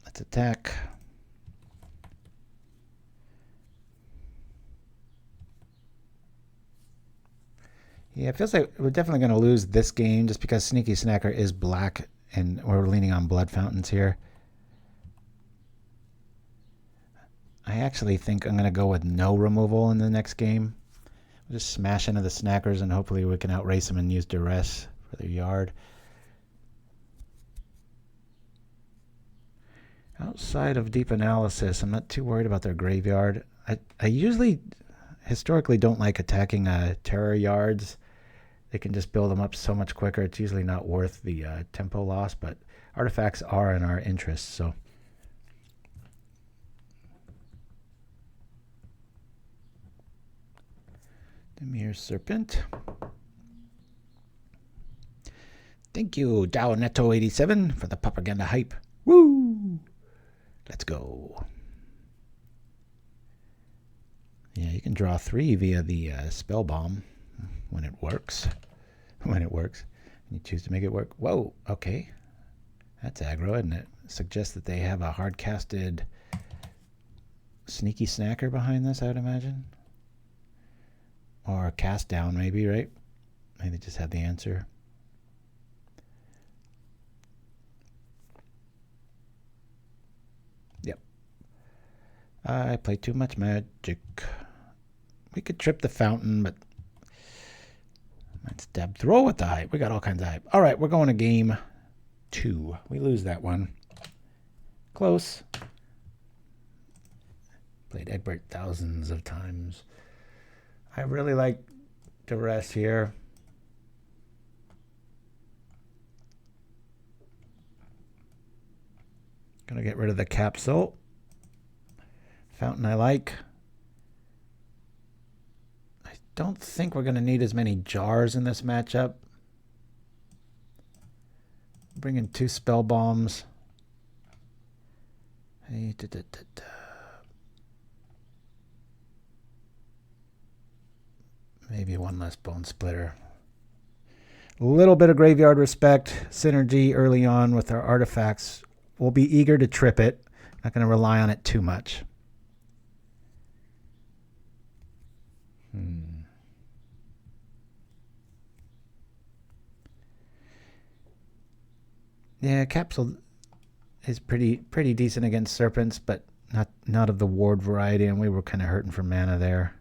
Let's attack. Yeah, it feels like we're definitely going to lose this game just because Sneaky Snacker is black and we're leaning on Blood Fountains here. I actually think I'm going to go with no removal in the next game. We'll just smash into the Snackers and hopefully we can outrace them and use Duress for their yard. Outside of deep analysis, I'm not too worried about their graveyard. I usually, historically, don't like attacking terror yards. They can just build them up so much quicker. It's usually not worth the tempo loss, but artifacts are in our interest, so. Demir Serpent. Thank you, Dow Netto 87 for the propaganda hype. Woo! Let's go. Yeah, you can draw 3 via the Spellbomb when it works. When it works. And you choose to make it work. Whoa, okay. That's aggro, isn't it? Suggests that they have a hard-casted Sneaky Snacker behind this, I would imagine. Or a cast down, maybe, right? Maybe they just have the answer. Yep. I play too much magic. We could trip the fountain, but let's dab throw with the hype. We got all kinds of hype. All right, we're going to game 2. We lose that one. Close. Played Egbert thousands of times. I really like Duress here. Gonna get rid of the Capsule. Fountain I like. I don't think we're gonna need as many jars in this matchup. Bring in 2 Spellbombs. Hey, maybe 1 less Bonesplitter. A little bit of graveyard respect, synergy early on with our artifacts. We'll be eager to trip it. Not going to rely on it too much. Yeah, Capsule is pretty decent against serpents, but not of the ward variety, and we were kind of hurting for mana there.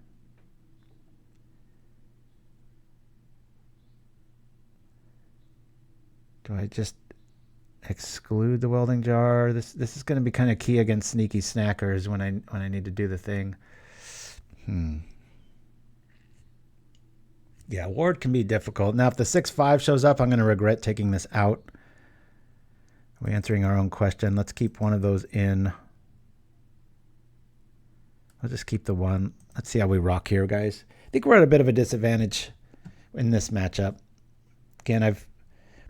Do I just exclude the Welding Jar? This is going to be kind of key against sneaky snackers when I need to do the thing. Yeah, ward can be difficult. Now, if the 6/5 shows up, I'm going to regret taking this out. We're answering our own question. Let's keep one of those in. I'll just keep the 1. Let's see how we rock here, guys. I think we're at a bit of a disadvantage in this matchup. Again, I've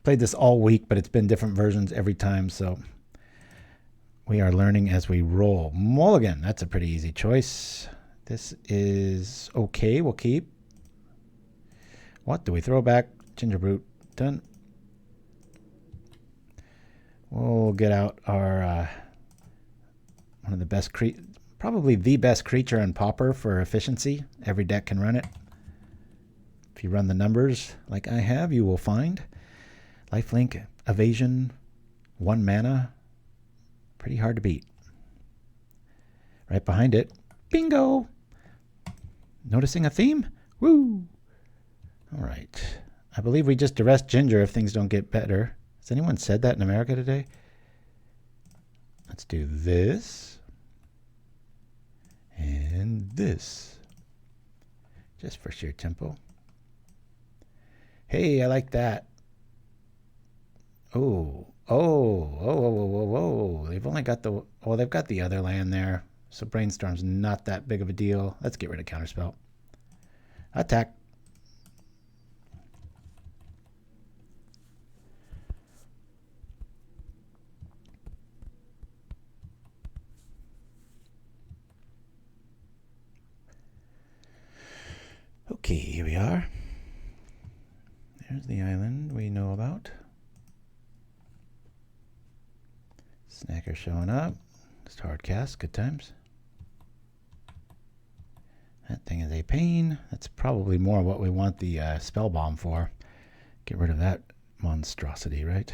played this all week, but it's been different versions every time, so we are learning as we roll. Mulligan, that's a pretty easy choice. This is okay, we'll keep. What do we throw back? Gingerbrute, done. We'll get out our one of the best, probably the best creature in Pauper for efficiency. Every deck can run it. If you run the numbers like I have, you will find lifelink, evasion, 1 mana. Pretty hard to beat. Right behind it, bingo! Noticing a theme? Woo! All right. I believe we just Duress Ginger if things don't get better. Has anyone said that in America today? Let's do this. And this. Just for sheer tempo. Hey, I like that. Oh. They've only got the... Oh, they've got the other land there. So Brainstorm's not that big of a deal. Let's get rid of Counterspell. Attack. Okay, here we are. There's the island we know about. Snacker showing up. Just hard cast, good times. That thing is a pain. That's probably more what we want the Spellbomb for. Get rid of that monstrosity, right?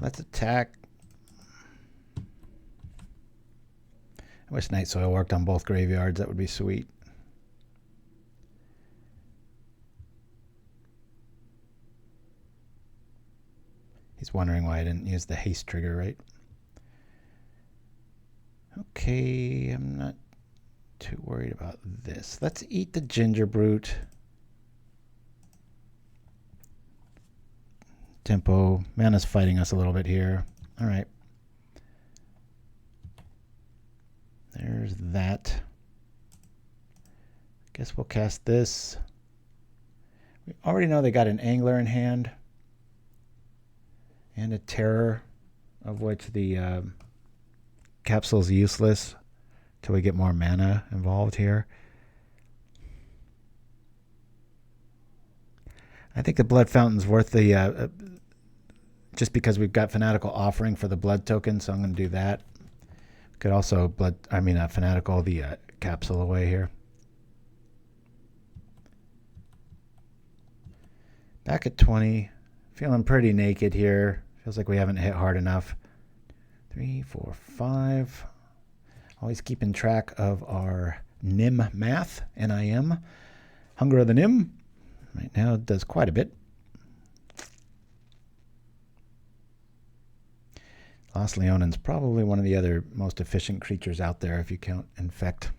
Let's attack. I wish Night Soil worked on both graveyards. That would be sweet. He's wondering why I didn't use the haste trigger, right? Okay, I'm not too worried about this. Let's eat the Gingerbrute. Tempo. Mana's fighting us a little bit here. All right. There's that. Guess we'll cast this. We already know they got an Angler in hand. And a Terror, of which the Capsule's useless till we get more mana involved here. I think the Blood Fountain's worth the... just because we've got Fanatical Offering for the blood token, so I'm going to do that. Could also Fanatical the Capsule away here. Back at 20. Feeling pretty naked here. Feels like we haven't hit hard enough. 3, 4, 5. Always keeping track of our NIM math, N-I-M. Hunger of the NIM. Right now it does quite a bit. Lost Leonan's probably one of the other most efficient creatures out there if you count Infect.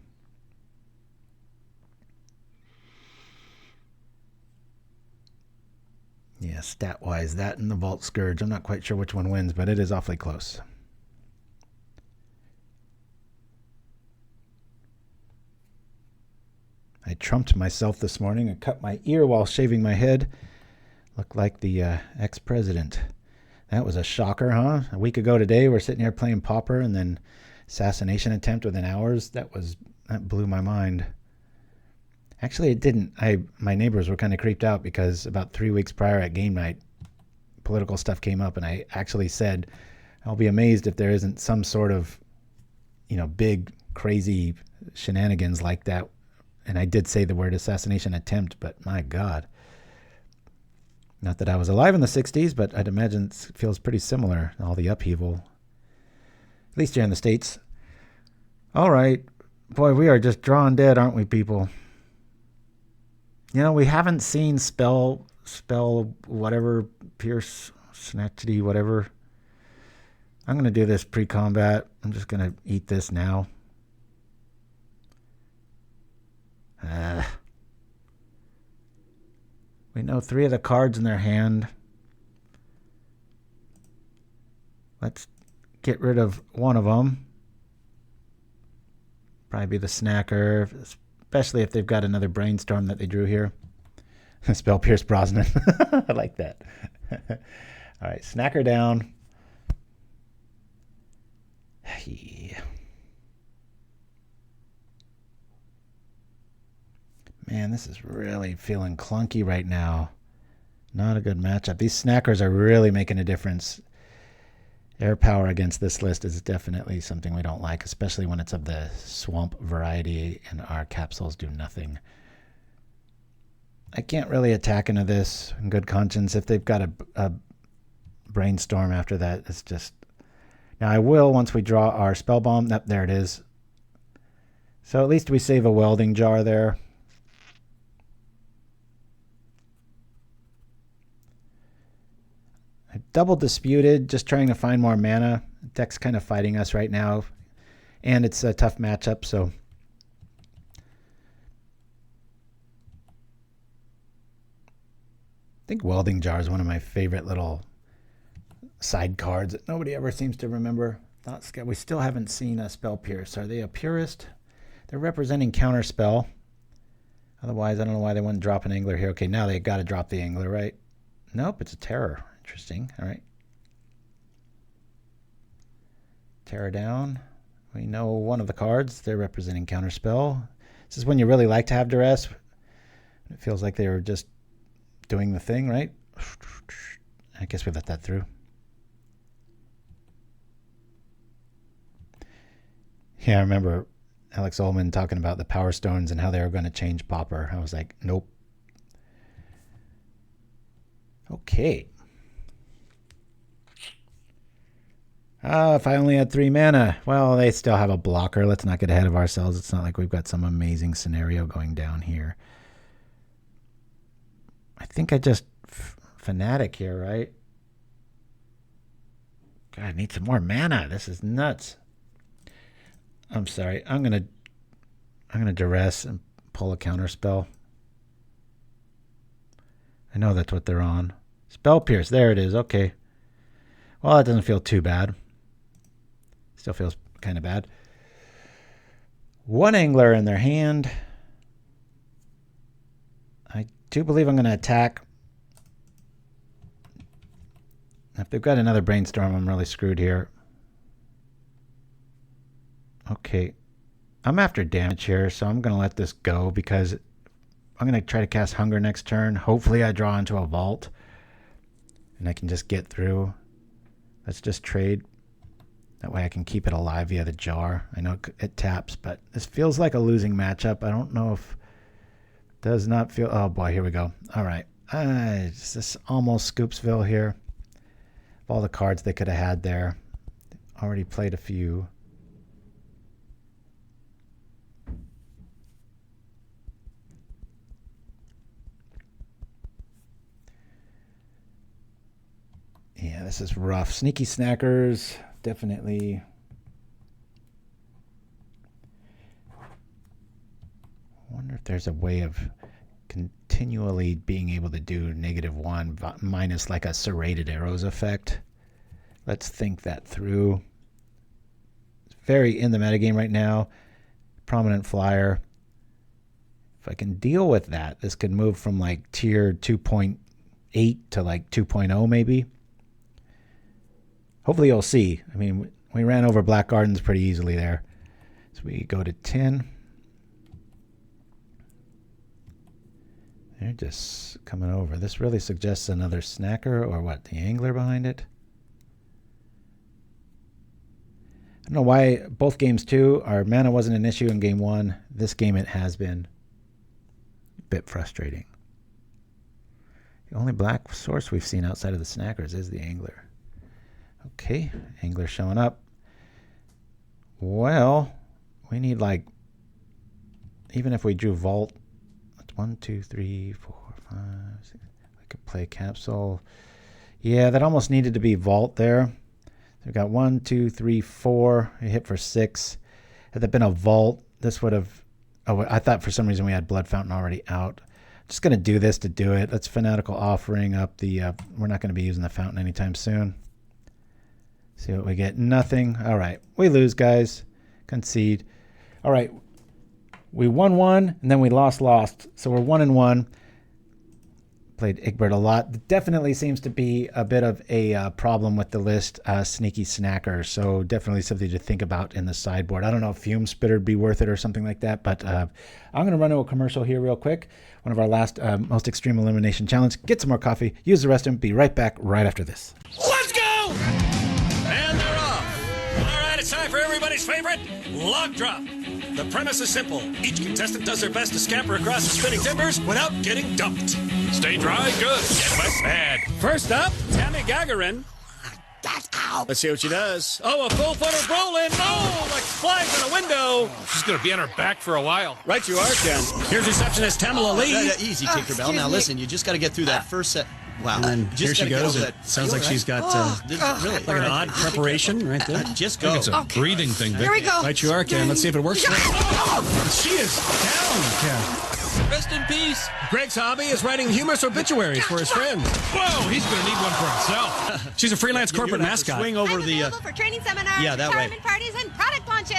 Yeah, stat-wise, that and the Vault Skirge. I'm not quite sure which one wins, but it is awfully close. I trumped myself this morning and cut my ear while shaving my head. Looked like the ex-president. That was a shocker, huh? A week ago today, we're sitting here playing Pauper, and then assassination attempt within hours. That blew my mind. Actually, it didn't. My neighbors were kind of creeped out because about 3 weeks prior at game night, political stuff came up, and I actually said, I'll be amazed if there isn't some sort of, big, crazy shenanigans like that. And I did say the word assassination attempt, but my God. Not that I was alive in the 60s, but I'd imagine it feels pretty similar, all the upheaval. At least here in the States. All right. Boy, we are just drawn dead, aren't we, people? We haven't seen spell whatever, pierce, snatchity, whatever. I'm going to do this pre-combat. I'm just going to eat this now. We know 3 of the cards in their hand. Let's get rid of one of them. Probably be the snacker, especially if they've got another brainstorm that they drew here. Spell Pierce Brosnan. I like that. All right, snacker down. Yeah. Man, this is really feeling clunky right now. Not a good matchup. These snackers are really making a difference. Air power against this list is definitely something we don't like, especially when it's of the swamp variety and our capsules do nothing. I can't really attack into this in good conscience. If they've got a brainstorm after that, it's just... Now I will once we draw our Spellbomb. Yep, there it is. So at least we save a Welding Jar there. I double disputed, just trying to find more mana. The deck's kind of fighting us right now, and it's a tough matchup, so I think Welding Jar is one of my favorite little side cards that nobody ever seems to remember. We still haven't seen a Spell Pierce. Are they a purist? They're representing Counterspell. Otherwise, I don't know why they wouldn't drop an Angler here. Okay, now they got to drop the Angler, right? Nope, it's a Terror. Interesting. All right. Terror down. We know one of the cards. They're representing Counterspell. This is when you really like to have Duress. It feels like they were just doing the thing, right? I guess we let that through. Yeah, I remember Alex Ullman talking about the Power Stones and how they were going to change Pauper. I was like, nope. Okay. If I only had 3 mana. Well, they still have a blocker. Let's not get ahead of ourselves. It's not like we've got some amazing scenario going down here. I think I just Fanatic here, right? God, I need some more mana. This is nuts. I'm sorry. I'm gonna Duress and pull a Counterspell. I know that's what they're on. Spell Pierce. There it is. Okay. Well, that doesn't feel too bad. Still feels kind of bad. 1 Angler in their hand. I do believe I'm going to attack. If they've got another Brainstorm, I'm really screwed here. Okay. I'm after damage here, so I'm going to let this go because I'm going to try to cast Hunger next turn. Hopefully I draw into a Vault and I can just get through. Let's just trade. That way I can keep it alive via the jar. I know it taps, but this feels like a losing matchup. I don't know if it does not feel... Oh boy, here we go. All right. This almost Scoopsville here. Of all the cards they could have had there. already played a few. Yeah, this is rough. Sneaky snackers, definitely. I wonder if there's a way of continually being able to do -1 minus like a serrated arrows effect. Let's think that through. It's very in the metagame right now. Prominent flyer. If I can deal with that, this could move from like tier 2.8 to like 2.0 maybe. Hopefully you'll see. I mean, we ran over Black Gardens pretty easily there. So we go to 10. They're just coming over. This really suggests another snacker or what? The angler behind it? I don't know why both games too. Our mana wasn't an issue in game 1. This game it has been. A bit frustrating. The only black source we've seen outside of the snackers is the angler. Okay, angler showing up. Well, we need like, even if we drew Vault, that's 1, 2, 3, 4, 5, 6. I could play Capsule. Yeah, that almost needed to be Vault there. So we've got 1, 2, 3, 4. We hit for 6. Had that been a Vault, this would have. Oh, I thought for some reason we had Blood Fountain already out. Just going to do this to do it. Let's Fanatical Offering up the. We're not going to be using the fountain anytime soon. See what we get. Nothing. All right. We lose, guys. Concede. All right. We won 1, and then we lost. So we're 1-1. Played Egbert a lot. Definitely seems to be a bit of a problem with the list. Sneaky snacker. So definitely something to think about in the sideboard. I don't know if Fume Spitter would be worth it or something like that, but I'm going to run to a commercial here real quick. One of our last most extreme elimination challenge. Get some more coffee. Use the restroom. Be right back right after this. Let's go! And they're off. All right, it's time for everybody's favorite log drop. The premise is simple. Each contestant does their best to scamper across the spinning timbers without getting dumped. Stay dry, good. Get wet, bad. First up, Tammy Gagarin. Let's see what she does. Oh, a full footer Brolin. Oh, like flies in a window. She's going to be on her back for a while. Right you are, Ken. Here's receptionist Tamala Lee. Easy, Tinkerbell. Now listen, you just got to get through that first set. Wow. And then here she goes. It sounds like she's got really like an odd preparation right there. Just I go. think it's a breathing thing. Here we go. Right you are, Ken. Let's see if it works. She is down, Ken. Rest in peace. Greg's hobby is writing humorous obituaries for his friends. Whoa, he's going to need one for himself. She's a freelance corporate mascot. Swing over I'm the. available for training seminars, yeah, that way. retirement parties, and product launches.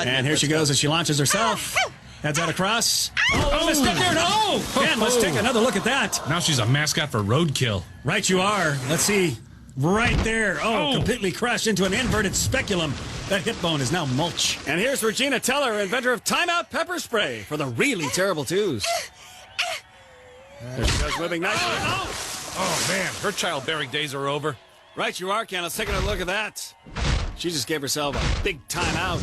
And here she goes as she launches herself. Heads out across. Oh, missed it there. No! Ken, let's take another look at that. Now she's a mascot for roadkill. Right you are. Let's see. Right there. Oh, completely crashed into an inverted speculum. That hip bone is now mulch. And here's Regina Teller, inventor of Timeout Pepper Spray for the really terrible twos. There she goes, moving nicely. Oh, man, her childbearing days are over. Right you are, Ken. Let's take another look at that. She just gave herself a big timeout.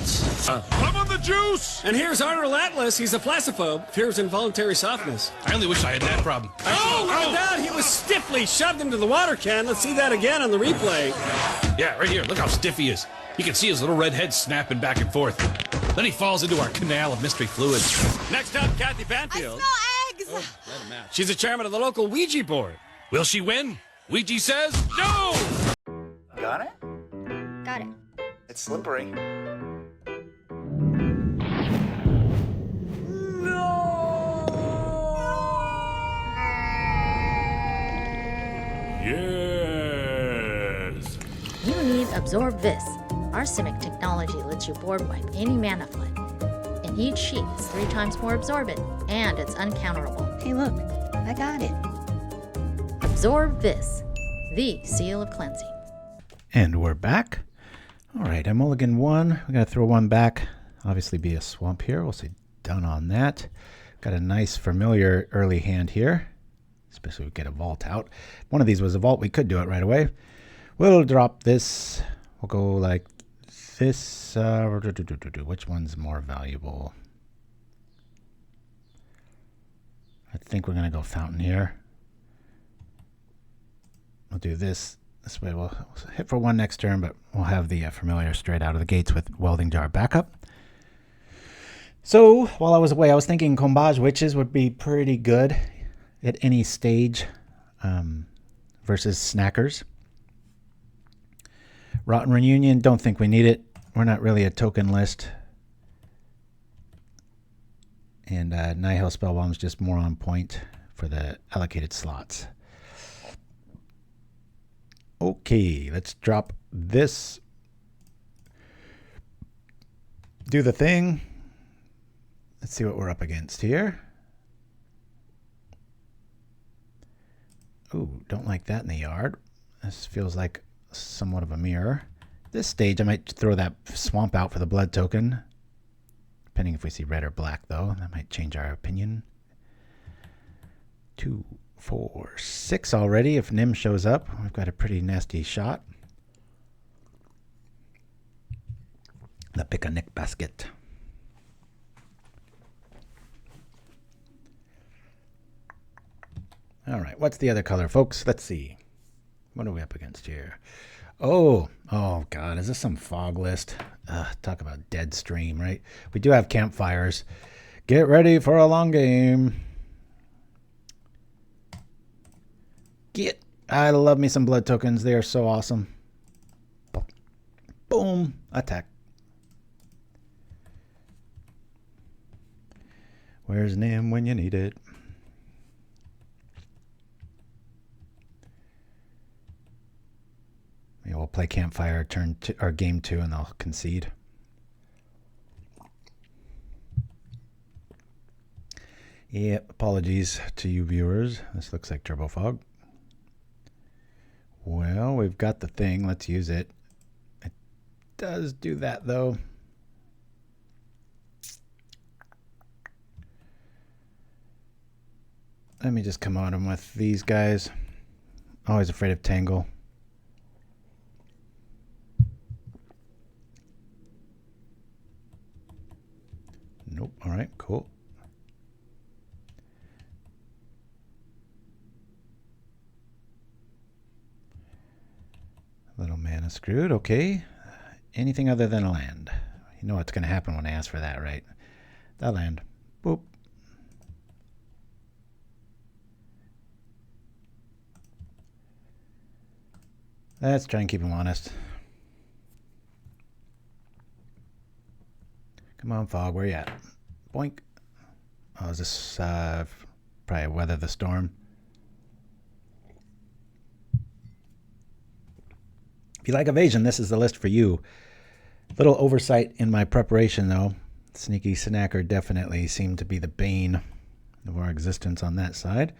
I'm on the juice! And here's Arnold Atlas. He's a flacciphobe. Fears involuntary softness. I only wish I had that problem. Oh, look at that. He was stiffly shoved into the water, Ken. Let's see that again on the replay. Yeah, right here. Look how stiff he is. You can see his little red head snapping back and forth. Then he falls into our canal of mystery fluid. Next up, Kathy I Banfield. smell eggs. She's the chairman of the local Ouija board. Will she win? Ouija says no! Got it? Got it. It's slippery. Yes! You need Absorb This. Our Simic technology lets you board wipe any mana flood. And each sheet is 3 times more absorbent, and it's uncounterable. Hey, look. I got it. Absorb This, the seal of cleansing. And we're back. All right, I mulligan 1. We're going to throw 1 back. Obviously be a swamp here. We'll say done on that. Got a nice familiar early hand here. Especially if we get a vault out. If one of these was a vault, we could do it right away. We'll drop this. We'll go like this. Which one's more valuable? I think we're going to go fountain here. We'll do this This way we'll hit for 1 next turn, but we'll have the familiar straight out of the gates with Welding Jar backup. So while I was away, I was thinking Combage Witches would be pretty good at any stage versus Snackers. Rotten Reunion, don't think we need it. We're not really a token list. And Nihil Spellbomb is just more on point for the allocated slots. Okay, let's drop this. Do the thing. Let's see what we're up against here. Ooh, don't like that in the yard. This feels like somewhat of a mirror. This stage, I might throw that swamp out for the blood token. Depending if we see red or black, though. That might change our opinion. 2, 4, 6 already. If Nim shows up, we've got a pretty nasty shot. The picnic basket. All right, what's the other color, folks? Let's see. What are we up against here? Oh God, is this some fog list? Talk about dead stream, right? We do have campfires. Get ready for a long game. I love me some blood tokens. They are so awesome. Boom, attack. Where's Nim when you need it? Yeah, we'll play Campfire turn two, or game 2, and they'll concede. Yeah, apologies to you viewers. This looks like Turbo Fog. Well, we've got the thing. Let's use it. It does do that, though. Let me just come at him with these guys. Always afraid of Tangle. Nope. All right, cool. Little mana screwed. Okay. Anything other than a land. You know what's going to happen when I ask for that, right? That land. Boop. Let's try and keep him honest. Come on, Fog, where you at? Boink. Oh, is this probably Weather the Storm? If you like Evasion, this is the list for you. Little oversight in my preparation, though. Sneaky Snacker definitely seemed to be the bane of our existence on that side.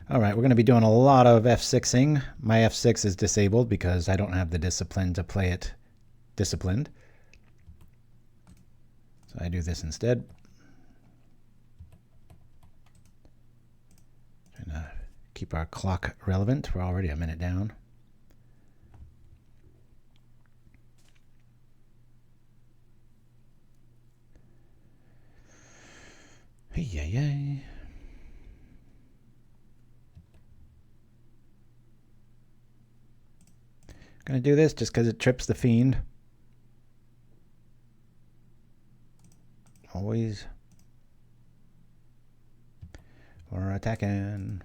All right, we're going to be doing a lot of F6ing. My F6 is disabled because I don't have the discipline to play it disciplined. So I do this instead. Trying to keep our clock relevant. We're already a minute down. Hey, yeah, yeah. Gonna do this just because it trips the Fiend. Always. We're attacking.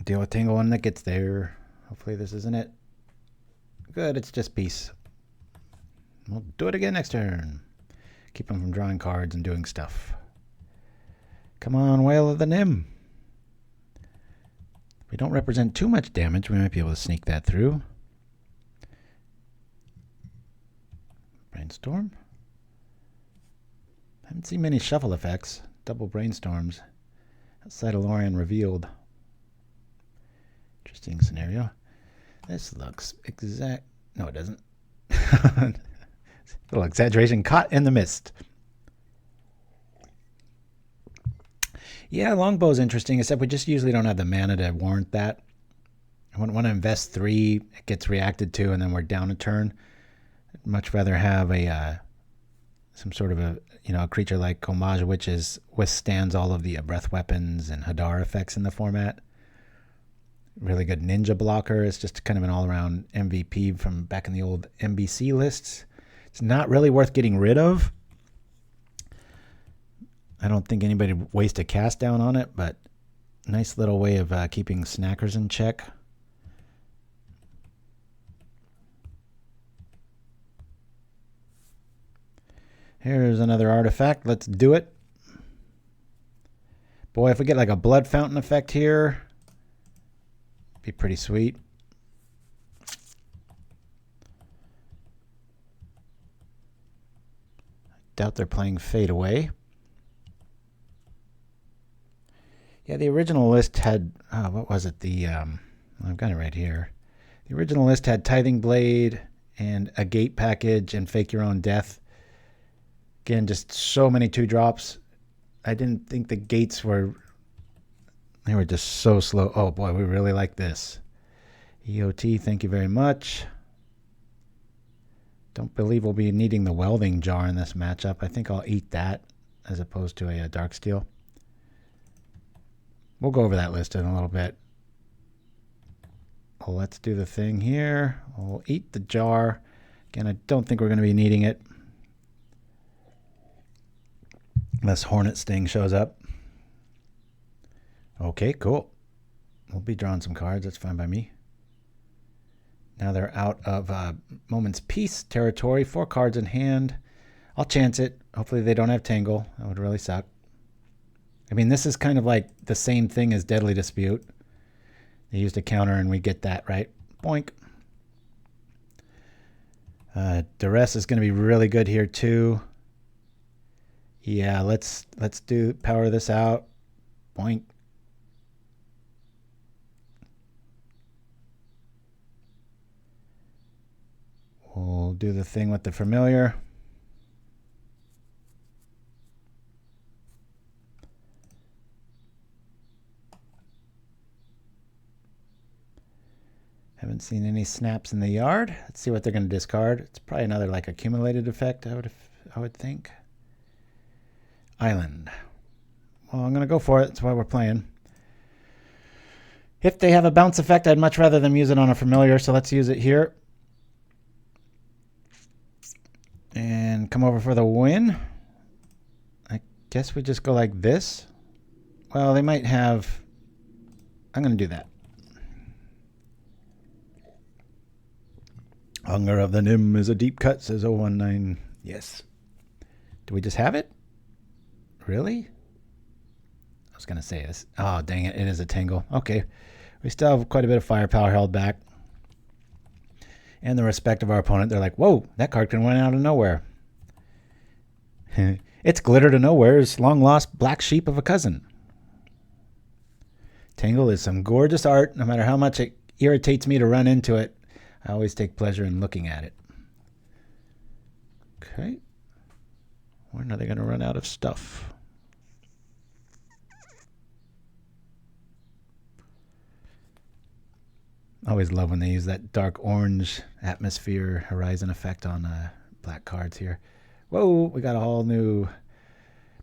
Deal with Tangle when that gets there. Hopefully this isn't it. Good, it's just peace. We'll do it again next turn. Keep them from drawing cards and doing stuff. Come on, Whale of the Nim. If we don't represent too much damage, we might be able to sneak that through. Brainstorm. I haven't seen many shuffle effects. Double brainstorms. Outside of Lorien revealed. Interesting scenario. This looks exact. No, it doesn't. Little exaggeration caught in the mist. Yeah, Longbow's interesting, except we just usually don't have the mana to warrant that. I wouldn't want to invest 3, it gets reacted to, and then we're down a turn. I'd much rather have a some sort of a creature like Combage, which withstands all of the breath weapons and Hadar effects in the format. Really good ninja blocker. It's just kind of an all-around MVP from back in the old MBC lists. It's not really worth getting rid of. I don't think anybody would waste a cast down on it, but nice little way of keeping snackers in check. Here's another artifact. Let's do it. Boy, if we get like a blood fountain effect here, be pretty sweet. Doubt they're playing Fade Away. Yeah, the original list had, what was it? I've got it right here. The original list had Tithing Blade and a gate package and Fake Your Own Death. Again, just so many 2-drops. I didn't think the gates they were just so slow. Oh boy, we really like this. EOT, thank you very much. Don't believe we'll be needing the Welding Jar in this matchup. I think I'll eat that as opposed to a Darksteel. We'll go over that list in a little bit. Well, let's do the thing here. We'll eat the jar. Again, I don't think we're going to be needing it. Unless Hornet Sting shows up. Okay, cool. We'll be drawing some cards. That's fine by me. Now they're out of Moment's Peace territory. 4 cards in hand. I'll chance it. Hopefully they don't have Tangle. That would really suck. I mean, this is kind of like the same thing as Deadly Dispute. They used a counter and we get that, right? Boink. Duress is going to be really good here too. Yeah, let's power this out. Boink. We'll do the thing with the familiar. Haven't seen any snaps in the yard. Let's see what they're going to discard. It's probably another like accumulated effect, I would think. Island. Well, I'm going to go for it. That's why we're playing. If they have a bounce effect, I'd much rather them use it on a familiar, so let's use it here. And come over for the win. I guess we just go like this. Well, they might have... I'm going to do that. Hunger of the Nim is a deep cut, says 019. Yes. Do we just have it? Really? I was going to say this. Oh, dang it. It is a Tangle. Okay. We still have quite a bit of firepower held back. And the respect of our opponent. They're like, whoa, that card can run out of nowhere. It's Glitter to Nowhere's long-lost black sheep of a cousin. Tangle is some gorgeous art. No matter how much it irritates me to run into it, I always take pleasure in looking at it. Okay. When are they going to run out of stuff? I always love when they use that dark orange atmosphere horizon effect on black cards here. Whoa, we got a whole new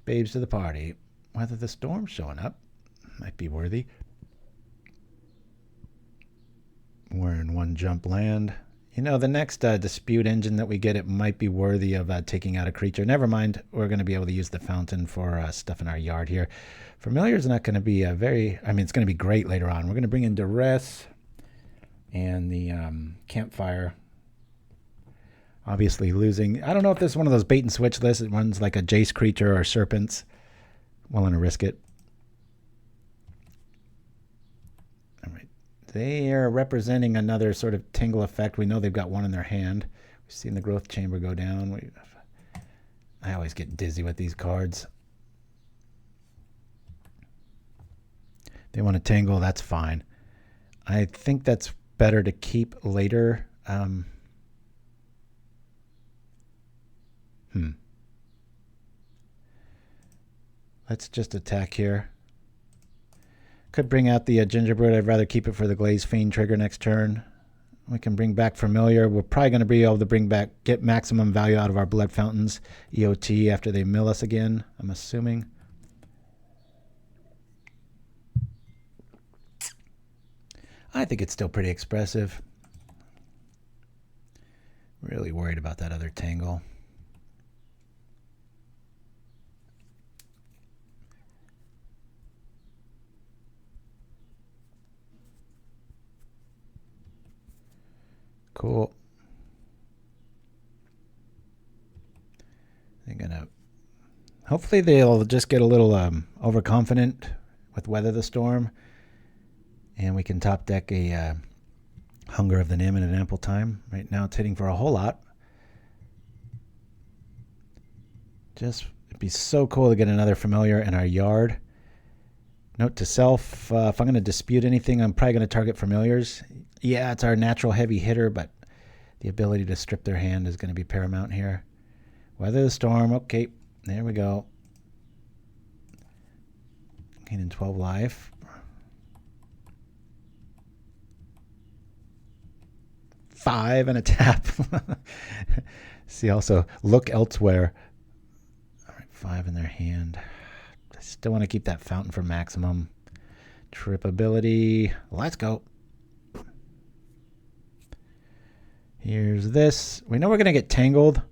babes to the party. Whether the storm's showing up might be worthy. We're in one jump land. You know, the next dispute engine that we get, it might be worthy of taking out a creature. Never mind, we're going to be able to use the fountain for stuff in our yard here. Familiar is not going to be it's going to be great later on. We're going to bring in Duress and the Campfire. Obviously losing. I don't know if this is one of those bait and switch lists. It runs like a Jace creature or Serpents. Willing to risk it. All right. They are representing another sort of Tingle effect. We know they've got one in their hand. We've seen the Growth Chamber go down. I always get dizzy with these cards. They want to Tangle, that's fine. I think that's better to keep later. Let's just attack here. Could bring out the Gingerbrute. I'd rather keep it for the Glaze Fiend trigger next turn. We can bring back Familiar. We're probably going to be able to get maximum value out of our Blood Fountains EOT after they mill us again, I'm assuming. I think it's still pretty expressive. Really worried about that other tangle. Cool. They're gonna. Hopefully they'll just get a little overconfident with Weather the Storm, and we can top deck a Hunger of the Nim in an ample time. Right now it's hitting for a whole lot. Just it'd be so cool to get another familiar in our yard. Note to self: if I'm going to dispute anything, I'm probably going to target familiars. Yeah, it's our natural heavy hitter, but the ability to strip their hand is going to be paramount here. Weather the Storm. Okay, there we go. Gaining 12 life. 5 and a tap. See, also look elsewhere. All right, 5 in their hand. I still want to keep that fountain for maximum. Trip ability. Let's go. Here's this. We know we're going to get tangled.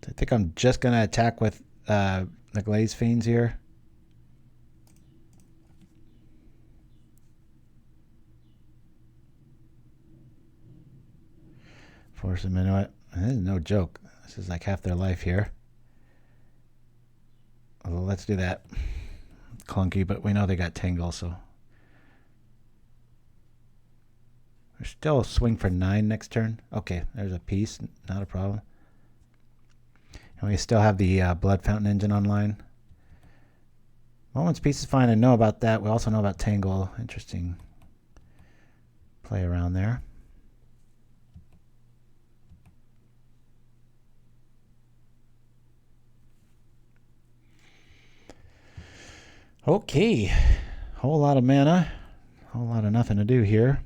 I think I'm just going to attack with the Glaze Fiends here. Force them into it. This is no joke. This is like half their life here. Well, let's do that. Clunky, but we know they got Tangle, so. There's still a swing for 9 next turn. Okay, there's a piece. Not a problem. And we still have the Blood Fountain engine online. Moment's Peace is fine. I know about that. We also know about Tangle. Interesting play around there. Okay, whole lot of mana, whole lot of nothing to do here.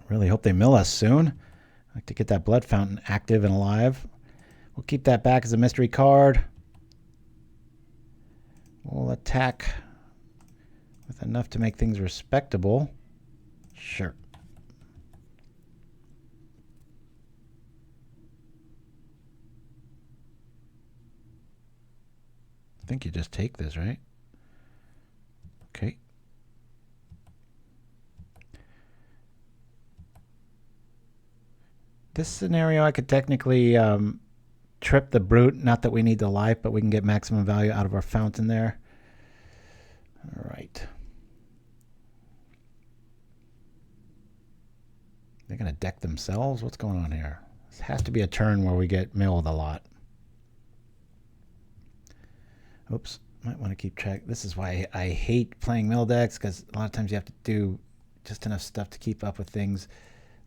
Really hope they mill us soon. I'd like to get that Blood Fountain active and alive. We'll keep that back as a mystery card. We'll attack with enough to make things respectable. Sure. I think you just take this, right? Okay. This scenario, I could technically trip the Brute. Not that we need the life, but we can get maximum value out of our fountain there. All right. They're going to deck themselves? What's going on here? This has to be a turn where we get milled a lot. Oops. Might want to keep track. This is why I hate playing mill decks, because a lot of times you have to do just enough stuff to keep up with things.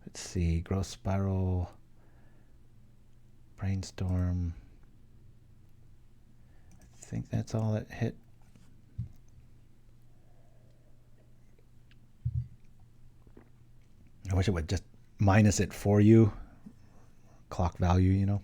Let's see. Growth Spiral. Brainstorm. I think that's all that hit. I wish it would just minus it for you. Clock value, you know.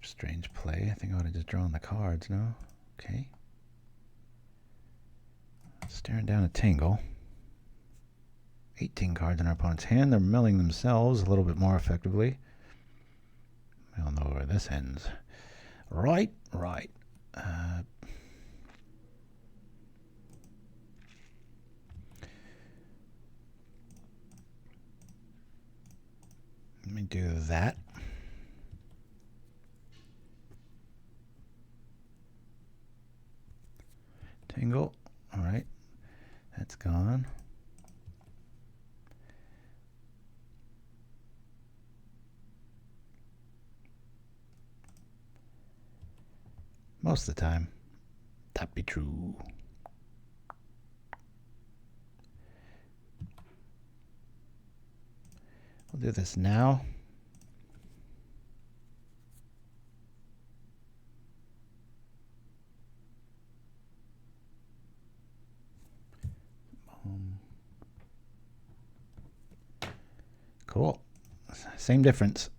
Strange play. I think I would have just drawn the cards, no? Okay. Staring down a Tangle. 18 cards in our opponent's hand. They're milling themselves a little bit more effectively. We all know where this ends. Right. Let me do that. Tangle. All right. That's gone. Most of the time. That be true. We'll do this now. Cool. Same difference.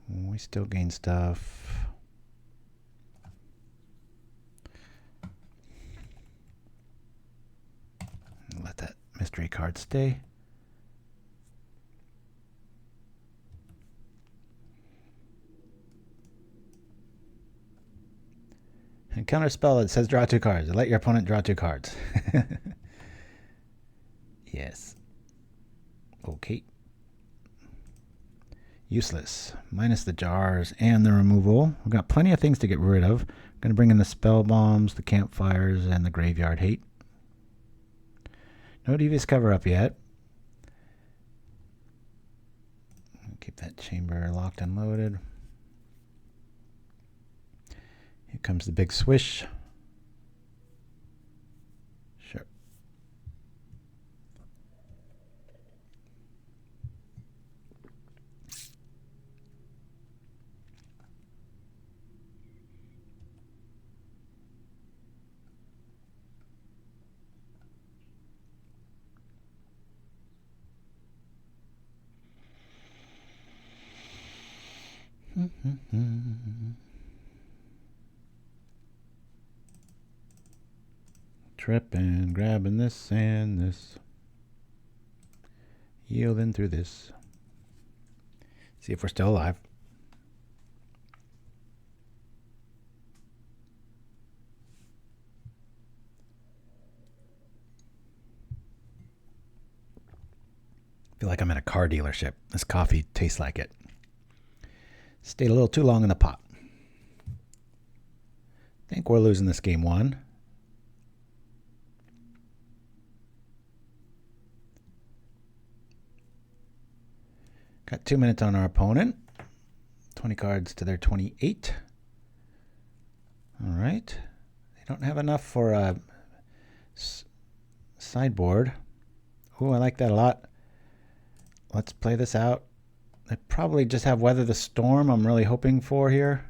We still gain stuff. Let that mystery card stay. And counter spell that says draw 2 cards. Let your opponent draw 2 cards. Yes. Okay. Useless. Minus the jars and the removal. We've got plenty of things to get rid of. I'm going to bring in the spell bombs, the campfires, and the graveyard hate. No devious cover up yet. Keep that chamber locked and loaded. Here comes the big swish. Sure. Tripping, grabbing this and this. Yielding through this. See if we're still alive. Feel like I'm at a car dealership. This coffee tastes like it. Stayed a little too long in the pot. Think we're losing this game 1. Got 2 minutes on our opponent. 20 cards to their 28. All right. They don't have enough for a sideboard. Oh, I like that a lot. Let's play this out. They probably just have Weather the Storm I'm really hoping for here.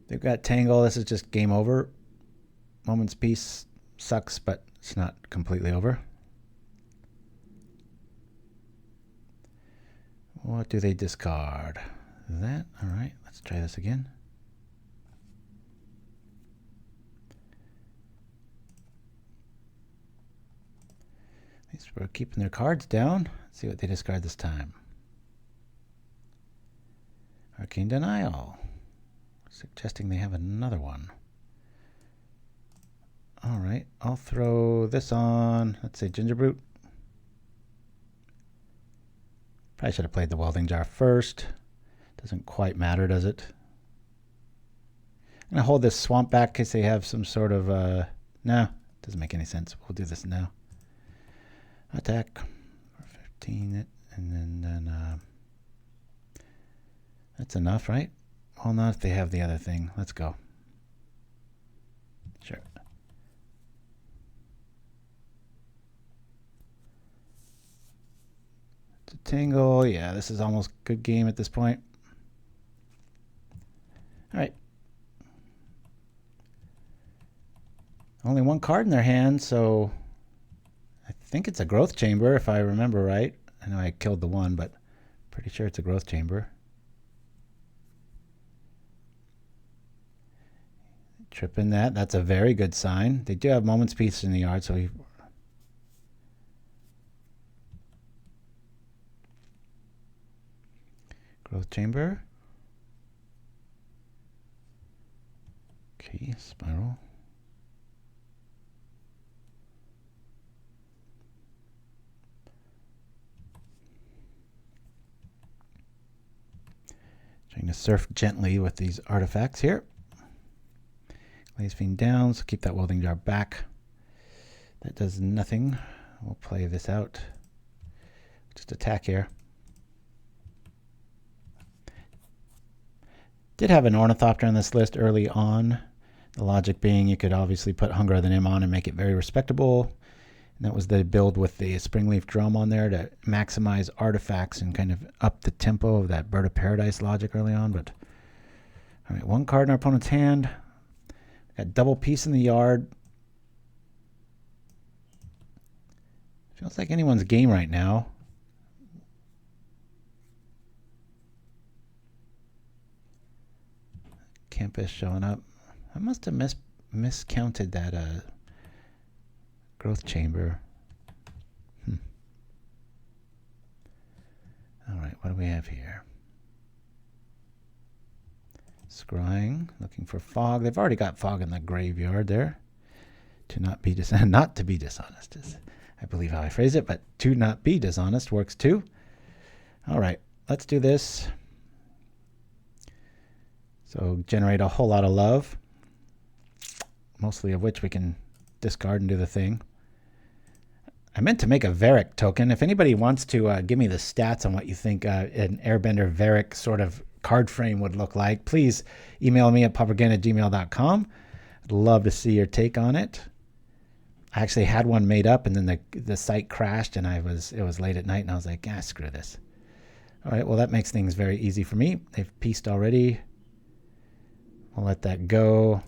They've got Tangle. This is just game over. Moment's Peace sucks, but it's not completely over. What do they discard? That? All right, let's try this again. At least we're keeping their cards down. Let's see what they discard this time. Arcane Denial. Suggesting they have another one. All right, I'll throw this on, let's say Gingerbrute. Probably should have played the Welding Jar first. Doesn't quite matter, does it? I'm going to hold this swamp back in case they have some sort of... no, doesn't make any sense. We'll do this now. Attack. 15, and then that's enough, right? Well, not if they have the other thing. Let's go. Sure. To Tingle. Yeah, this is almost good game at this point. All right. Only one card in their hand, so I think it's a growth chamber if I remember right. I know I killed the one, but pretty sure it's a growth chamber. Tripping that. That's a very good sign. They do have Moment's Peace in the yard, so growth chamber. Okay, spiral. Trying to surf gently with these artifacts here. Glaze Fiend down, so keep that Welding Jar back. That does nothing. We'll play this out. Just attack here. Did have an Ornithopter on this list early on. The logic being you could obviously put Hunger of the Nim on and make it very respectable. And that was the build with the Springleaf Drum on there to maximize artifacts and kind of up the tempo of that Bird of Paradise logic early on. But all right, one card in our opponent's hand. Got double piece in the yard. Feels like anyone's game right now. Campus showing up. I must have miscounted that growth chamber. All right, what do we have here? Scrying, looking for fog. They've already got fog in the graveyard there. To not be not to be dishonest is, I believe, how I phrase it, but to not be dishonest works too. All right, let's do this. So generate a whole lot of love, mostly of which we can discard and do the thing. I meant to make a Varric token. If anybody wants to give me the stats on what you think an Airbender Varric sort of card frame would look like, please email me at paupergain@gmail.com. I'd love to see your take on it. I actually had one made up, and then the site crashed, and it was late at night, and I was like, screw this. All right, well, that makes things very easy for me. They've pieced already. I'll let that go.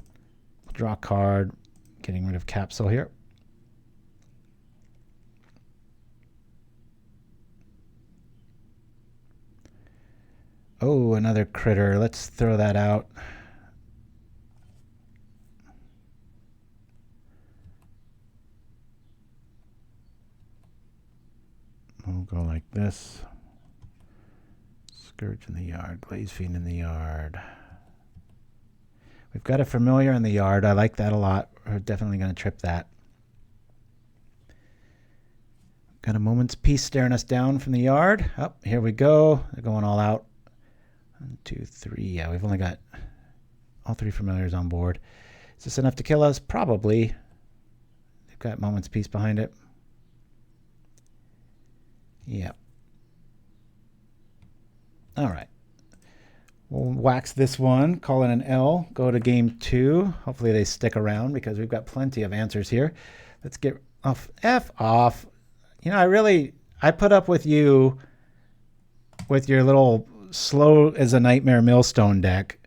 Draw a card. Getting rid of Capsule here. Oh, another critter. Let's throw that out. We'll go like this. Scourge in the yard. Glaze Fiend in the yard. We've got a Familiar in the yard. I like that a lot. We're definitely going to trip that. Got a Moment's Peace staring us down from the yard. Oh, here we go. They're going all out. 1, 2, 3. Yeah, we've only got all 3 Familiars on board. Is this enough to kill us? Probably. They've got Moment's Peace behind it. Yeah. All right. We'll wax this one, call it an L, go to game 2. Hopefully they stick around because we've got plenty of answers here. Let's get off. F off. You know, I put up with you with your little slow as a nightmare millstone deck,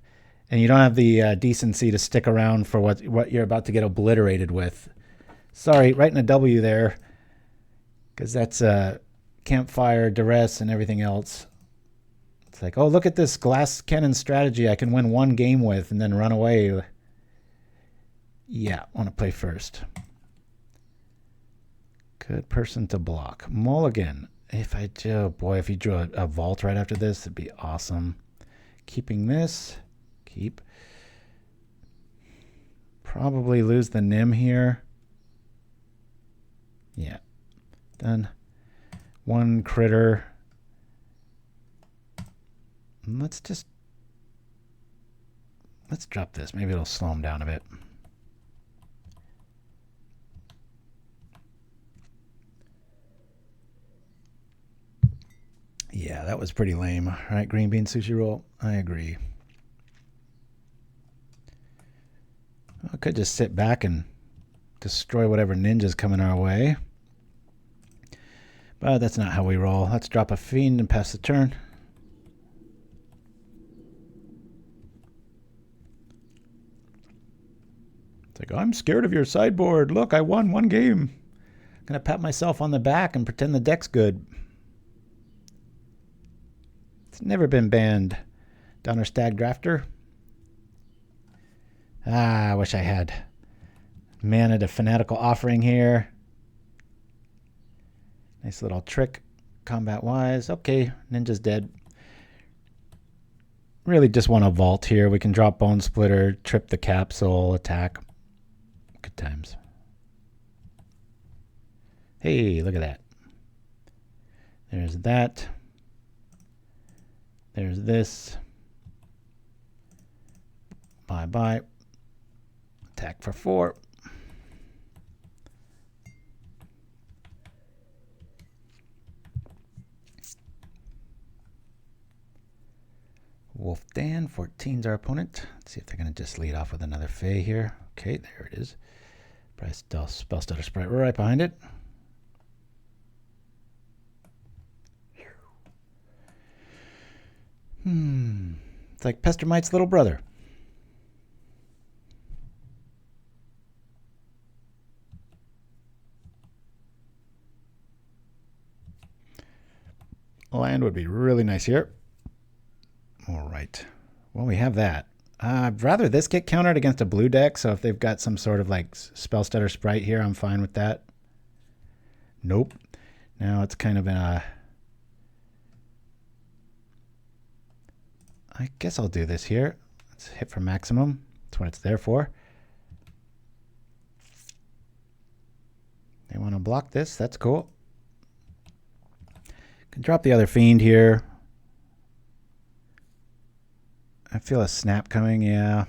and you don't have the decency to stick around for what you're about to get obliterated with. Sorry, writing a W there, because that's Campfire, Duress, and everything else. It's like, oh, look at this glass cannon strategy I can win 1 game with and then run away. Yeah, want to play first. Good person to block. Mulligan. If you drew a vault right after this, it'd be awesome. Keeping this. Keep. Probably lose the Nim here. Yeah. Done. 1 critter. Let's drop this. Maybe it'll slow him down a bit. Yeah, that was pretty lame. All right, green bean sushi roll. I agree. I could just sit back and destroy whatever ninja's coming our way. But that's not how we roll. Let's drop a fiend and pass the turn. It's like, I'm scared of your sideboard. Look, I won 1 game. I'm going to pat myself on the back and pretend the deck's good. It's never been banned. Donner Stag Drafter. I wish I had mana to Fanatical Offering here. Nice little trick, combat-wise. Okay, Ninja's dead. Really just want to vault here. We can drop Bonesplitter, trip the Capsule, attack. Good times. Hey, look at that. There's that. There's this. Bye-bye. Attack for 4. Wolf Dan, 14's our opponent. Let's see if they're going to just lead off with another Fae here. Okay, there it is. Spellstutter Sprite right behind it. It's like Pestermite's little brother. Land would be really nice here. All right. Well, we have that. I'd rather this get countered against a blue deck, so if they've got some sort of like Spellstutter Sprite here, I'm fine with that. Nope. Now it's kind of in a... I guess I'll do this here. Let's hit for maximum. That's what it's there for. They want to block this. That's cool. Can drop the other Fiend here. I feel a snap coming, yeah.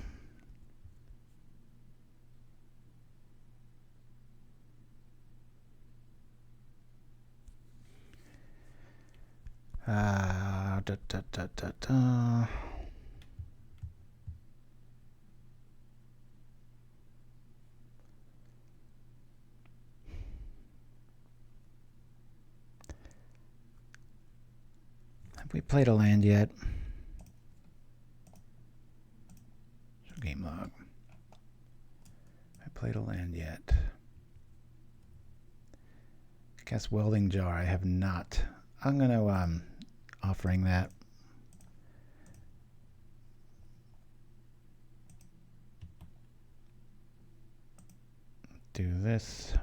Have we played a land yet? Game log. I played a land yet. Guess Welding Jar. I have not. I'm gonna offering that. Do this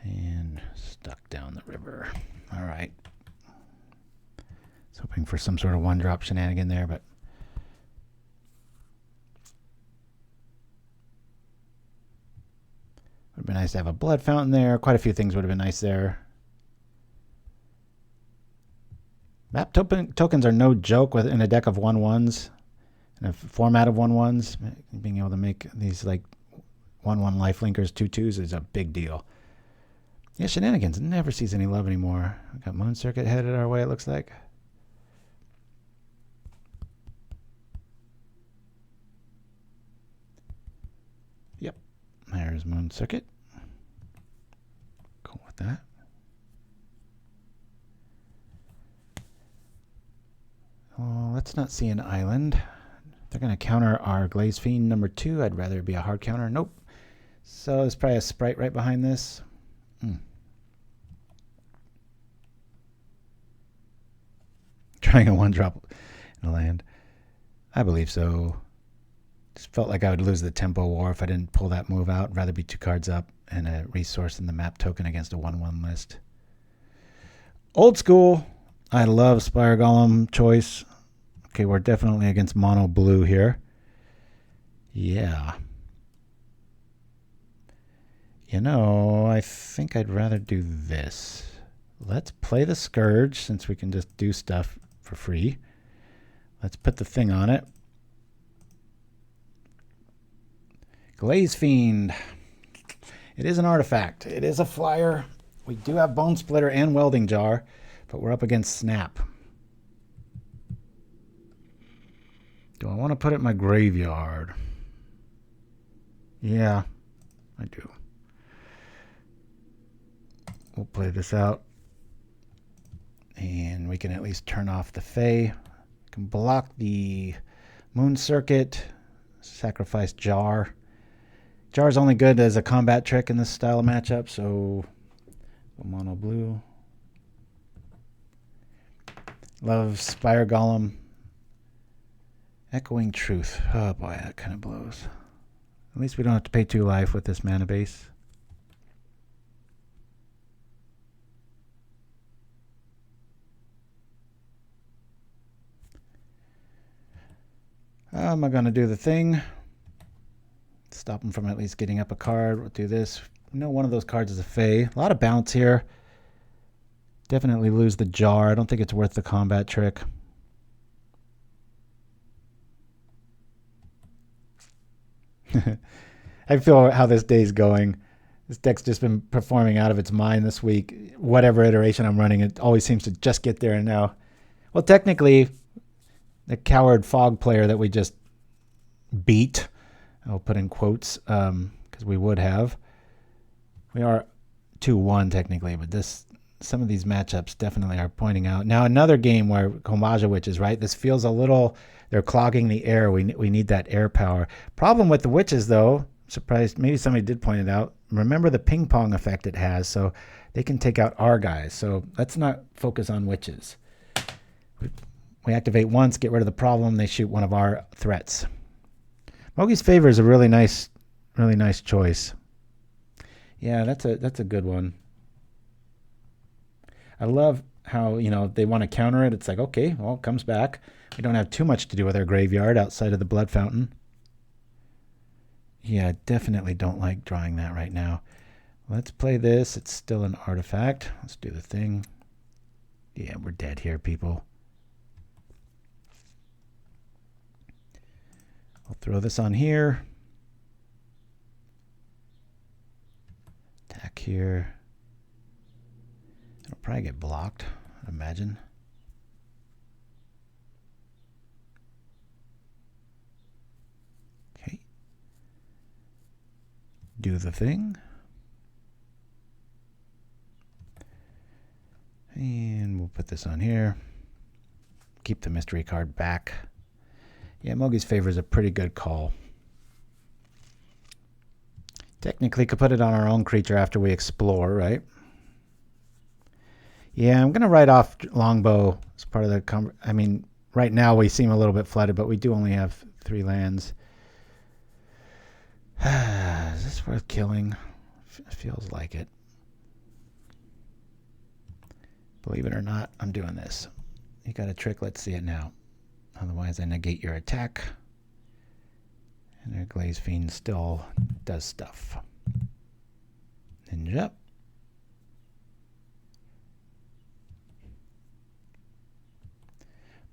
and stuck down the river. All right. I was hoping for some sort of one-drop shenanigan there, but. Would have been nice to have a blood fountain there. Quite a few things would have been nice there. Map tokens are no joke in a deck of 1/1s. In a format of 1/1s. Being able to make these like 1/1 lifelinkers 2/2s is a big deal. Yeah, shenanigans never sees any love anymore. We got Moon Circuit headed our way, it looks like. Yep. There's Moon Circuit. Cool with that. Oh, let's not see an island. They're going to counter our Glaze Fiend number 2. I'd rather it be a hard counter. Nope. So there's probably a Sprite right behind this. Trying a 1-drop in a land. I believe so. Just felt like I would lose the tempo war if I didn't pull that move out. I'd rather be 2 cards up and a resource in the map token against a 1/1 list. Old school. I love Spire Golem choice. Okay, we're definitely against mono blue here. Yeah. You know, I think I'd rather do this. Let's play the Scourge since we can just do stuff for free. Let's put the thing on it. Glaze Fiend. It is an artifact. It is a flyer. We do have Bonesplitter and Welding Jar, but we're up against Snap. Do I want to put it in my graveyard? Yeah, I do. We'll play this out. And we can at least turn off the Fae. Can block the Moon Circuit. Sacrifice Jar. Jar's only good as a combat trick in this style of matchup, so mono blue. Love Spire Golem. Echoing Truth. Oh boy, that kind of blows. At least we don't have to pay 2 life with this mana base. How am I going to do the thing? Stop him from at least getting up a card. We'll do this. No, one of those cards is a Fae. A lot of bounce here. Definitely lose the Jar. I don't think it's worth the combat trick. I feel how this day's going. This deck's just been performing out of its mind this week. Whatever iteration I'm running, it always seems to just get there and now. Well, technically, the coward fog player that we just beat. I'll put in quotes because we would have. We are 2-1 technically, but some of these matchups definitely are pointing out. Now another game where Komaja Witches, right? This feels a little, they're clogging the air. We need that air power. Problem with the Witches though, I'm surprised, maybe somebody did point it out. Remember the ping pong effect it has, so they can take out our guys. So let's not focus on Witches. We activate once, get rid of the problem, they shoot one of our threats. Mogi's Favor is a really nice choice. Yeah, that's a good one. I love how, they want to counter it. It's like, okay, well, it comes back. We don't have too much to do with our graveyard outside of the Blood Fountain. Yeah, I definitely don't like drawing that right now. Let's play this. It's still an artifact. Let's do the thing. Yeah, we're dead here, people. I'll throw this on here. Attack here. It'll probably get blocked, I'd imagine. Okay. Do the thing. And we'll put this on here. Keep the mystery card back. Yeah, Mogi's Favor is a pretty good call. Technically, could put it on our own creature after we explore, right? Yeah, I'm going to write off Longbow as part of the... I mean, right now we seem a little bit flooded, but we do only have 3 lands. Is this worth killing? Feels like it. Believe it or not, I'm doing this. You got a trick, let's see it now. Otherwise, I negate your attack. And their Glaze Fiend still does stuff. Ninja.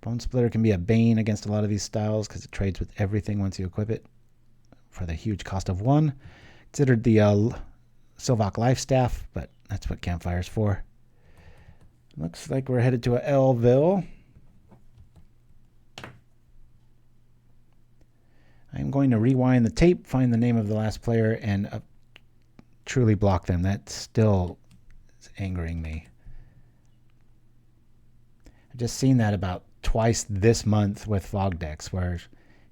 Bonesplitter can be a bane against a lot of these styles because it trades with everything once you equip it for the huge cost of 1. Considered the Sylvok Lifestaff, but that's what Campfire's for. Looks like we're headed to a Elville. I'm going to rewind the tape, find the name of the last player, and truly block them. That still is angering me. I've just seen that about twice this month with Fog decks where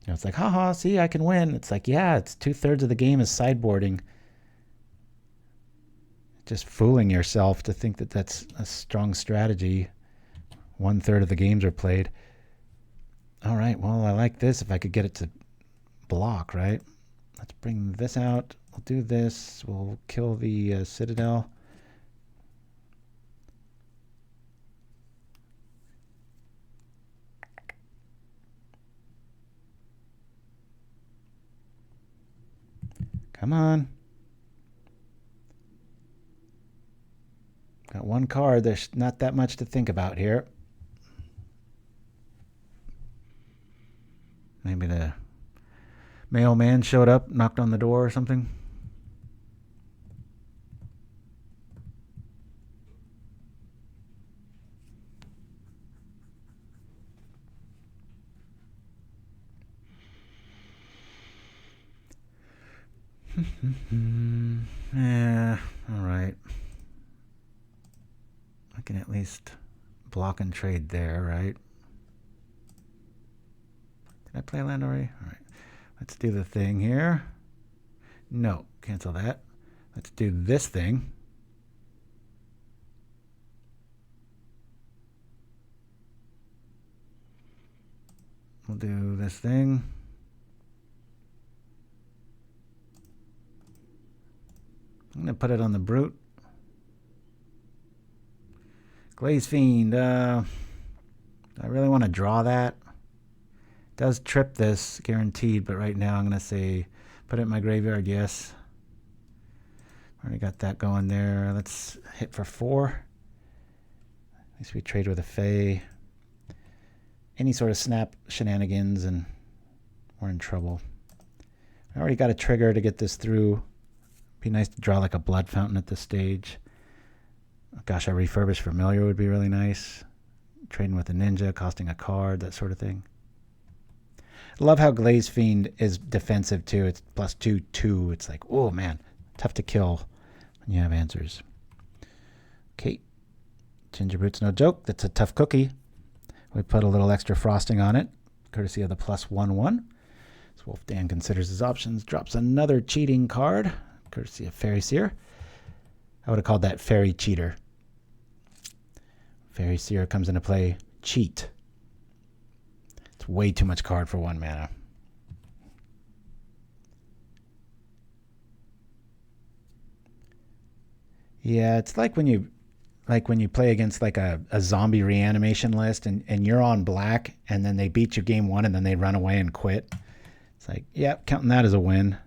it's like, haha, see, I can win. It's like, yeah, it's 2/3 of the game is sideboarding. Just fooling yourself to think that that's a strong strategy. 1/3 of the games are played. All right, well, I like this if I could get it to block, right? Let's bring this out. We'll do this. We'll kill the Citadel. Come on. Got 1 card. There's not that much to think about here. Maybe the mailman showed up, knocked on the door or something. Yeah, all right. I can at least block and trade there, right? Did I play land already? All right. Let's do the thing here. No, cancel that. Let's do this thing. We'll do this thing. I'm going to put it on the Brute. Glaze Fiend. I really want to draw that. Does trip this, guaranteed, but right now I'm going to say put it in my graveyard, yes. Already got that going there. Let's hit for 4. At least we trade with a Fae. Any sort of snap shenanigans and we're in trouble. I already got a trigger to get this through. Be nice to draw like a Blood Fountain at this stage. Gosh, a Refurbished Familiar would be really nice. Trading with a Ninja, costing a card, that sort of thing. Love how Glaze Fiend is defensive too. It's +2/2. It's like, oh man, tough to kill when you have answers. Okay, Gingerbrute's no joke. That's a tough cookie. We put a little extra frosting on it, courtesy of the +1/1. So Wolf Dan considers his options. Drops another cheating card, courtesy of Fairy Seer. I would have called that Fairy Cheater. Fairy Seer comes into play. Cheat. It's way too much card for 1 mana. Yeah, it's like when you play against like a zombie reanimation list and you're on black and then they beat you game 1 and then they run away and quit. It's like, yeah, counting that as a win.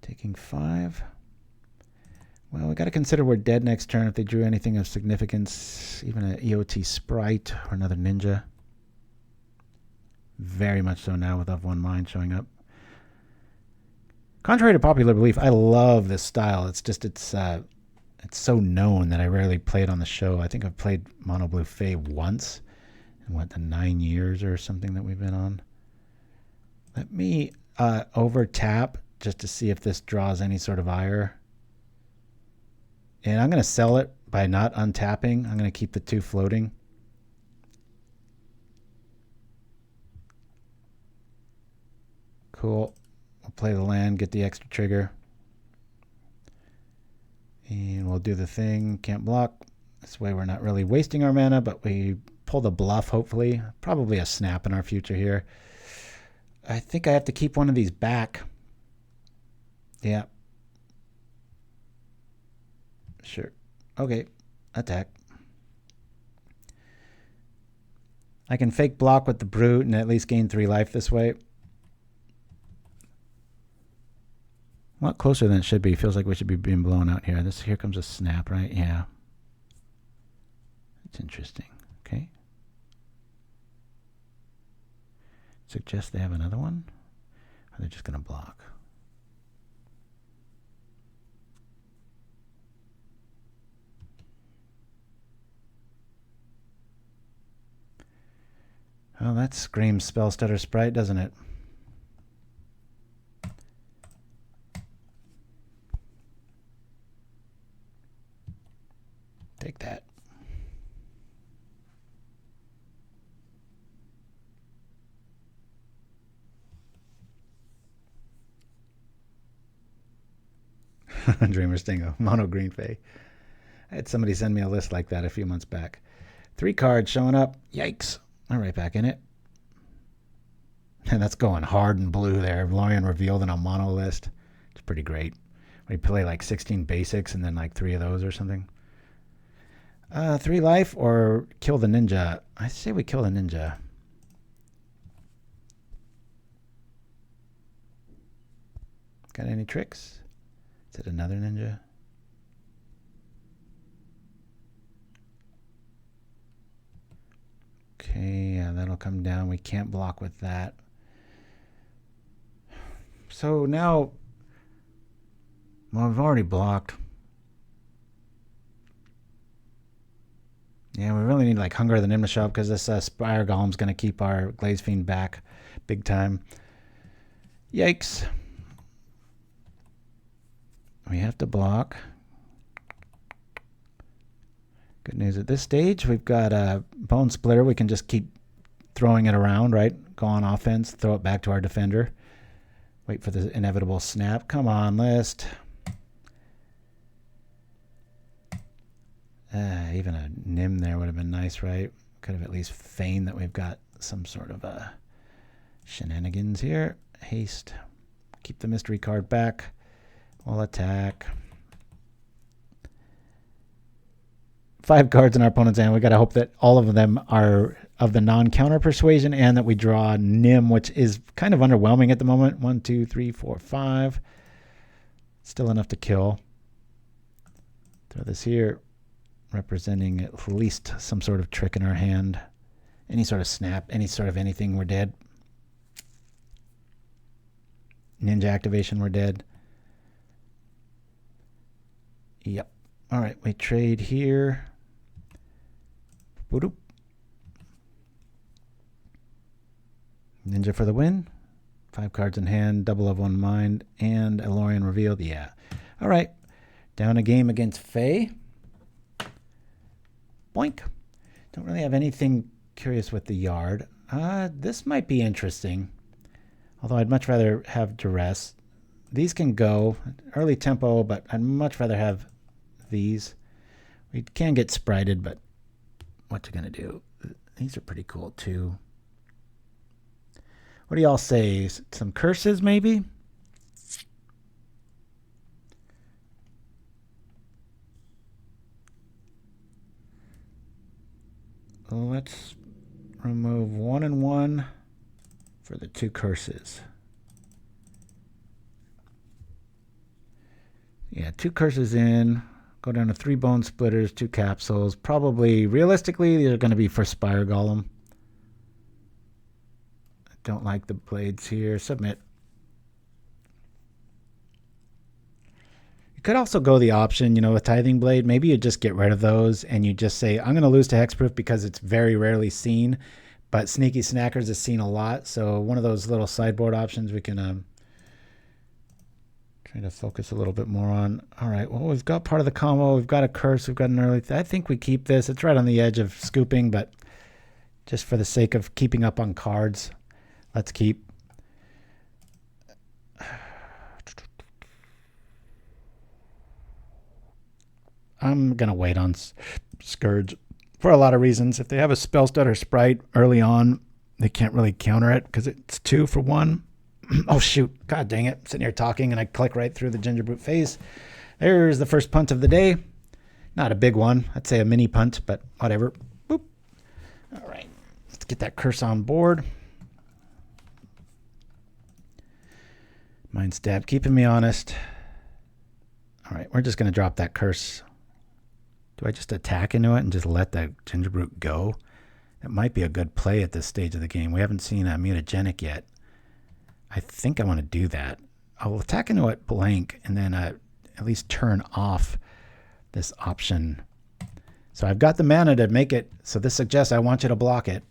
Taking 5. Well, we got to consider we're dead next turn if they drew anything of significance, even an EOT Sprite or another Ninja. Very much so now with Of One Mind showing up. Contrary to popular belief, I love this style. It's just it's so known that I rarely play it on the show. I think I've played Mono Blue Fae once in the 9 years or something that we've been on. Let me over tap just to see if this draws any sort of ire. And I'm going to sell it by not untapping. I'm going to keep the 2 floating. Cool. We'll play the land, get the extra trigger. And we'll do the thing. Can't block. This way we're not really wasting our mana, but we pull the bluff, hopefully. Probably a snap in our future here. I think I have to keep one of these back. Yeah. Sure. Okay. Attack. I can fake block with the Brute and at least gain 3 life this way. A lot closer than it should be. Feels like we should be being blown out here. Here comes a snap, right? Yeah. It's interesting. Okay. Suggest they have another one? Or they're just going to block? Well, that screams Spell Stutter Sprite, doesn't it? Take that. Dreamer Stingo, Mono Green Fae. I had somebody send me a list like that a few months back. 3 cards showing up. Yikes. I'm right back in it. And that's going hard and blue there. Lorian revealed in a mono list. It's pretty great. We play like 16 basics and then like 3 of those or something. 3 life or kill the ninja. I say we kill the ninja. Got any tricks? Is it another ninja? Okay, yeah, that'll come down. We can't block with that. So now, well, we've already blocked. Yeah, we really need like Hunger of the Nimna Shop because this Spire Golem's going to keep our Glaze Fiend back big time. Yikes. We have to block. Good news at this stage, we've got a Bonesplitter. We can just keep throwing it around, right? Go on offense, throw it back to our defender. Wait for the inevitable snap. Come on, list. Even a Nim there would have been nice, right? Could have at least feigned that we've got some sort of shenanigans here. Haste. Keep the mystery card back. We'll attack. 5 cards in our opponent's hand. We got to hope that all of them are of the non-counter persuasion and that we draw Nim, which is kind of underwhelming at the moment. 1, 2, 3, 4, 5. Still enough to kill. Throw this here, representing at least some sort of trick in our hand. Any sort of snap, any sort of anything, we're dead. Ninja activation, we're dead. Yep. All right, we trade here. Boop. Ninja for the win. 5 cards in hand, double of one mind, and a Lorien revealed. Yeah. All right. Down a game against Faye. Boink. Don't really have anything curious with the yard. This might be interesting. Although I'd much rather have Duress. These can go. Early tempo, but I'd much rather have these. We can get sprited, but what you gonna do? These are pretty cool too. What do y'all say? Some curses, maybe? Let's remove 1 and 1 for the 2 curses. Yeah, 2 curses in. Go down to 3 bone splitters, 2 capsules. Probably, realistically, these are going to be for Spire Golem. I don't like the blades here. Submit. You could also go the option, you know, with Tithing Blade. Maybe you just get rid of those and you just say, I'm going to lose to Hexproof because it's very rarely seen. But Sneaky Snackers is seen a lot. So one of those little sideboard options we can try to focus a little bit more on. All right, well, we've got part of the combo. We've got a curse. We've got an early... I think we keep this. It's right on the edge of scooping, but just for the sake of keeping up on cards, let's keep. I'm going to wait on Scourge for a lot of reasons. If they have a Spell Stutter Sprite early on, they can't really counter it because it's 2 for 1. Oh, shoot. God dang it. I'm sitting here talking, and I click right through the Gingerbrute face. There's the first punt of the day. Not a big one. I'd say a mini punt, but whatever. Boop. All right. Let's get that curse on board. Mind Stab, keeping me honest. All right. We're just going to drop that curse. Do I just attack into it and just let the Gingerbrute go? That might be a good play at this stage of the game. We haven't seen a mutagenic yet. I think I want to do that. I'll attack into it blank and then at least turn off this option. So I've got the mana to make it. So this suggests I want you to block it.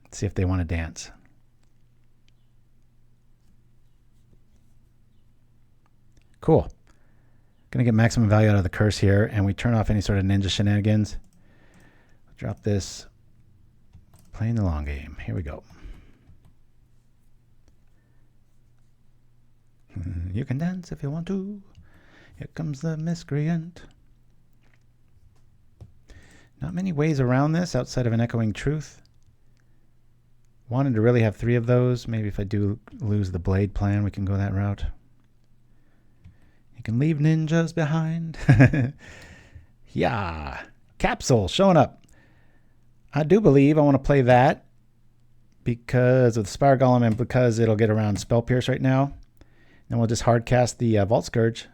Let's see if they want to dance. Cool. Going to get maximum value out of the curse here, and we turn off any sort of ninja shenanigans. Drop this. Playing the long game. Here we go. You can dance if you want to. Here comes the miscreant. Not many ways around this outside of an Echoing Truth. Wanted to really have 3 of those. Maybe if I do lose the blade plan, we can go that route. You can leave ninjas behind. Yeah. Capsule showing up. I do believe I want to play that because of the Spire Golem and because it'll get around Spell Pierce right now. And we'll just hard cast the Vault Skirge.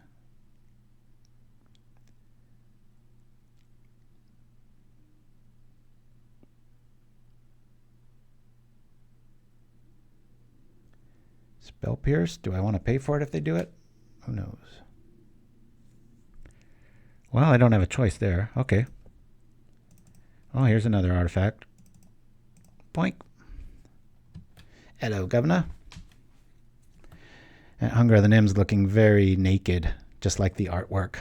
Spell Pierce. Do I want to pay for it if they do it? Who knows? Well, I don't have a choice there. Okay. Oh, here's another artifact. Boink. Hello, Governor. And Hunger of the Nim's looking very naked, just like the artwork.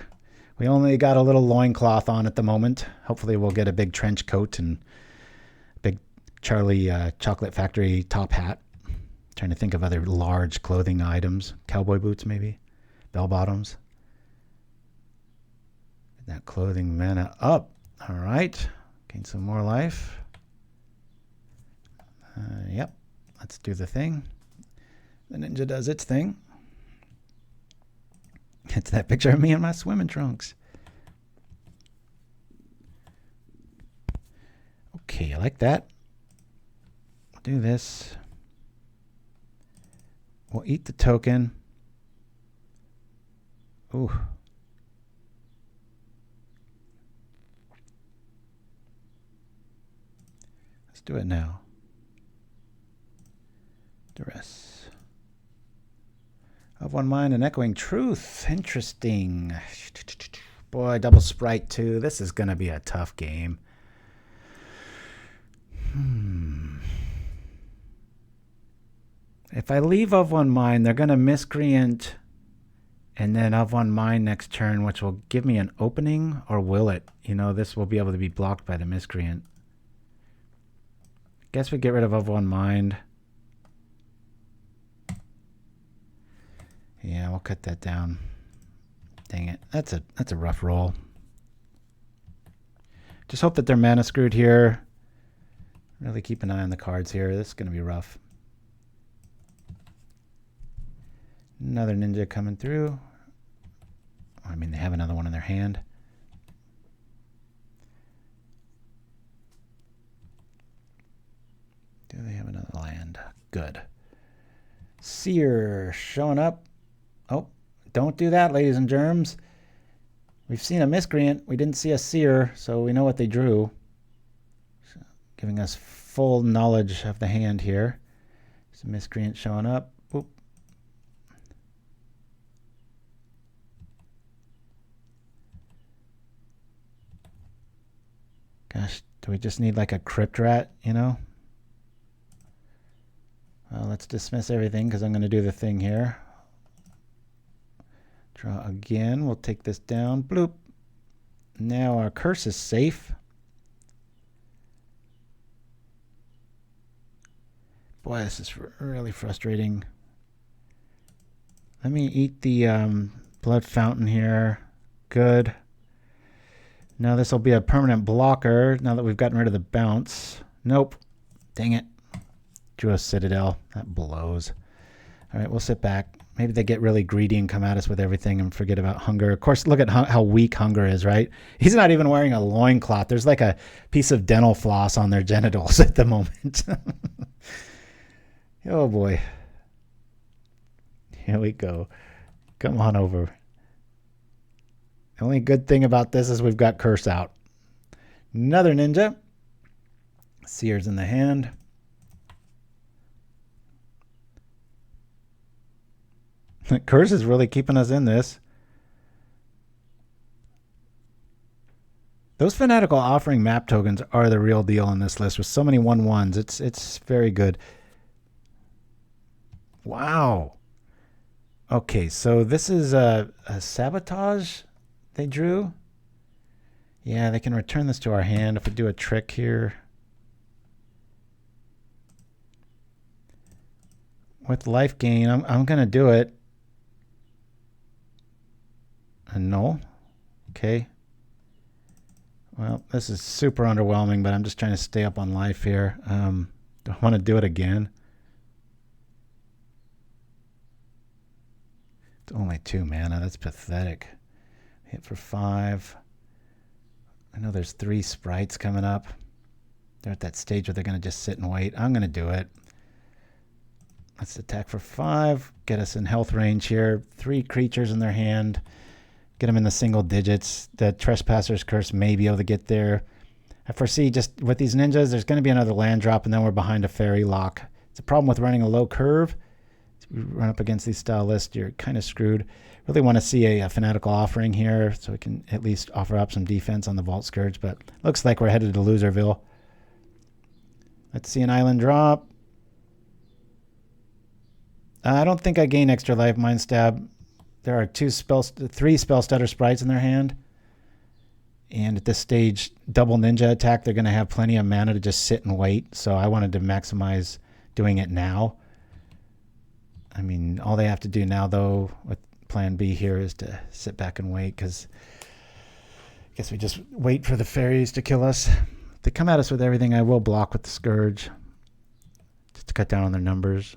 We only got a little loincloth on at the moment. Hopefully we'll get a big trench coat and a big Charlie Chocolate Factory top hat. Trying to think of other large clothing items. Cowboy boots, maybe. Bell bottoms. Get that clothing mana up. All right. Gain some more life. Yep. Let's do the thing. The ninja does its thing. It's that picture of me in my swimming trunks. Okay, I like that. We'll do this. We'll eat the token. Ooh. Let's do it now. Duress. Of one mind and Echoing Truth. Interesting. Boy, double Sprite too. This is going to be a tough game. If I leave of one mine, they're going to miscreant and then of one mine next turn, which will give me an opening, or will it? You know, this will be able to be blocked by the miscreant. Guess we get rid of one mine. Yeah, we'll cut that down. Dang it. That's a rough roll. Just hope that they're mana screwed here. Really keep an eye on the cards here. This is going to be rough. Another ninja coming through. I mean, they have another one in their hand. Do they have another land? Good. Seer showing up. Oh, don't do that, ladies and germs. We've seen a miscreant. We didn't see a seer, so we know what they drew. So, giving us full knowledge of the hand here. There's a miscreant showing up. Boop. Gosh, do we just need like a crypt rat, you know? Well, let's dismiss everything because I'm going to do the thing here. Draw again. We'll take this down. Bloop. Now our curse is safe. Boy, this is really frustrating. Let me eat the blood fountain here. Good. Now this will be a permanent blocker now that we've gotten rid of the bounce. Nope. Dang it. Drew a Citadel. That blows. All right, we'll sit back. Maybe they get really greedy and come at us with everything and forget about hunger. Of course, look at how weak hunger is, right? He's not even wearing a loincloth. There's like a piece of dental floss on their genitals at the moment. Oh, boy. Here we go. Come on over. The only good thing about this is we've got curse out. Another ninja. Seer's in the hand. Curse is really keeping us in this. Those Fanatical Offering map tokens are the real deal in this list with so many 1/1s. It's very good. Wow. Okay, so this is a sabotage they drew. Yeah, they can return this to our hand if we do a trick here. With life gain, I'm going to do it. No. Okay. Well, this is super underwhelming, but I'm just trying to stay up on life here. Do I want to do it again? It's only 2 mana. That's pathetic. Hit for 5. I know there's 3 sprites coming up. They're at that stage where they're going to just sit and wait. I'm going to do it. Let's attack for 5. Get us in health range here. 3 creatures in their hand. Get them in the single digits. The Trespasser's Curse may be able to get there. I foresee just with these ninjas, there's going to be another land drop, and then we're behind a fairy lock. It's a problem with running a low curve. If you run up against these style lists, you're kind of screwed. Really want to see a Fanatical Offering here so we can at least offer up some defense on the Vault Skirge, but looks like we're headed to Loserville. Let's see an island drop. I don't think I gain extra life. Mind Stab. There are 3 Spell Stutter sprites in their hand. And at this stage, double ninja attack, they're going to have plenty of mana to just sit and wait. So I wanted to maximize doing it now. I mean, all they have to do now, though, with plan B here is to sit back and wait, because I guess we just wait for the fairies to kill us. If they come at us with everything, I will block with the Scourge just to cut down on their numbers.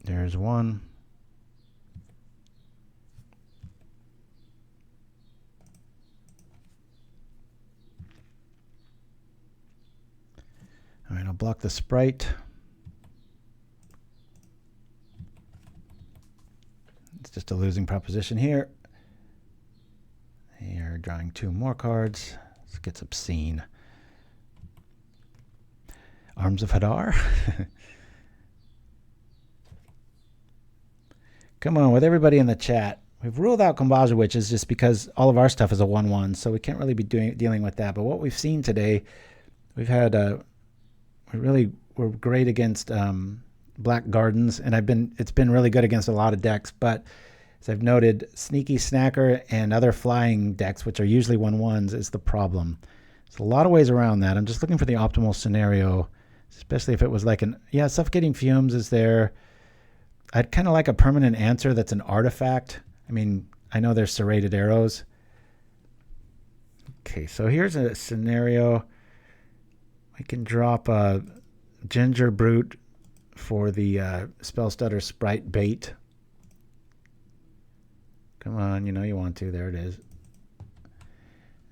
There's one. All right, I'll block the sprite. It's just a losing proposition here. They are drawing 2 more cards. This gets obscene. Arms of Hadar. Come on, with everybody in the chat. We've ruled out Kombaja Witches just because all of our stuff is a 1/1, so we can't really be dealing with that. But what we've seen today, we've had we're great against Black Gardens, and it's been really good against a lot of decks, but as I've noted, Sneaky Snacker and other flying decks, which are usually 1/1s, is the problem. There's a lot of ways around that. I'm just looking for the optimal scenario, especially if it was like Suffocating Fumes is there. I'd kind of like a permanent answer that's an artifact. I mean, I know there's serrated arrows. Okay, so here's a scenario. We can drop a Gingerbrute for the Spellstutter Sprite bait. Come on, you know you want to. There it is.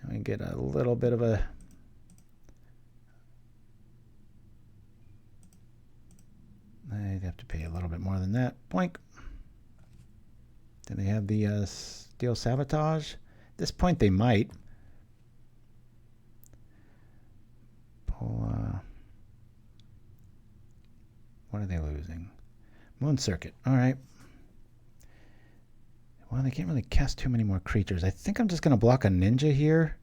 And we get a little bit of a... I'd have to pay a little bit more than that. Boink. Do they have the Steel Sabotage? At this point, they might. Pull... What are they losing? Moon Circuit. All right. Well, they can't really cast too many more creatures. I think I'm just going to block a ninja here.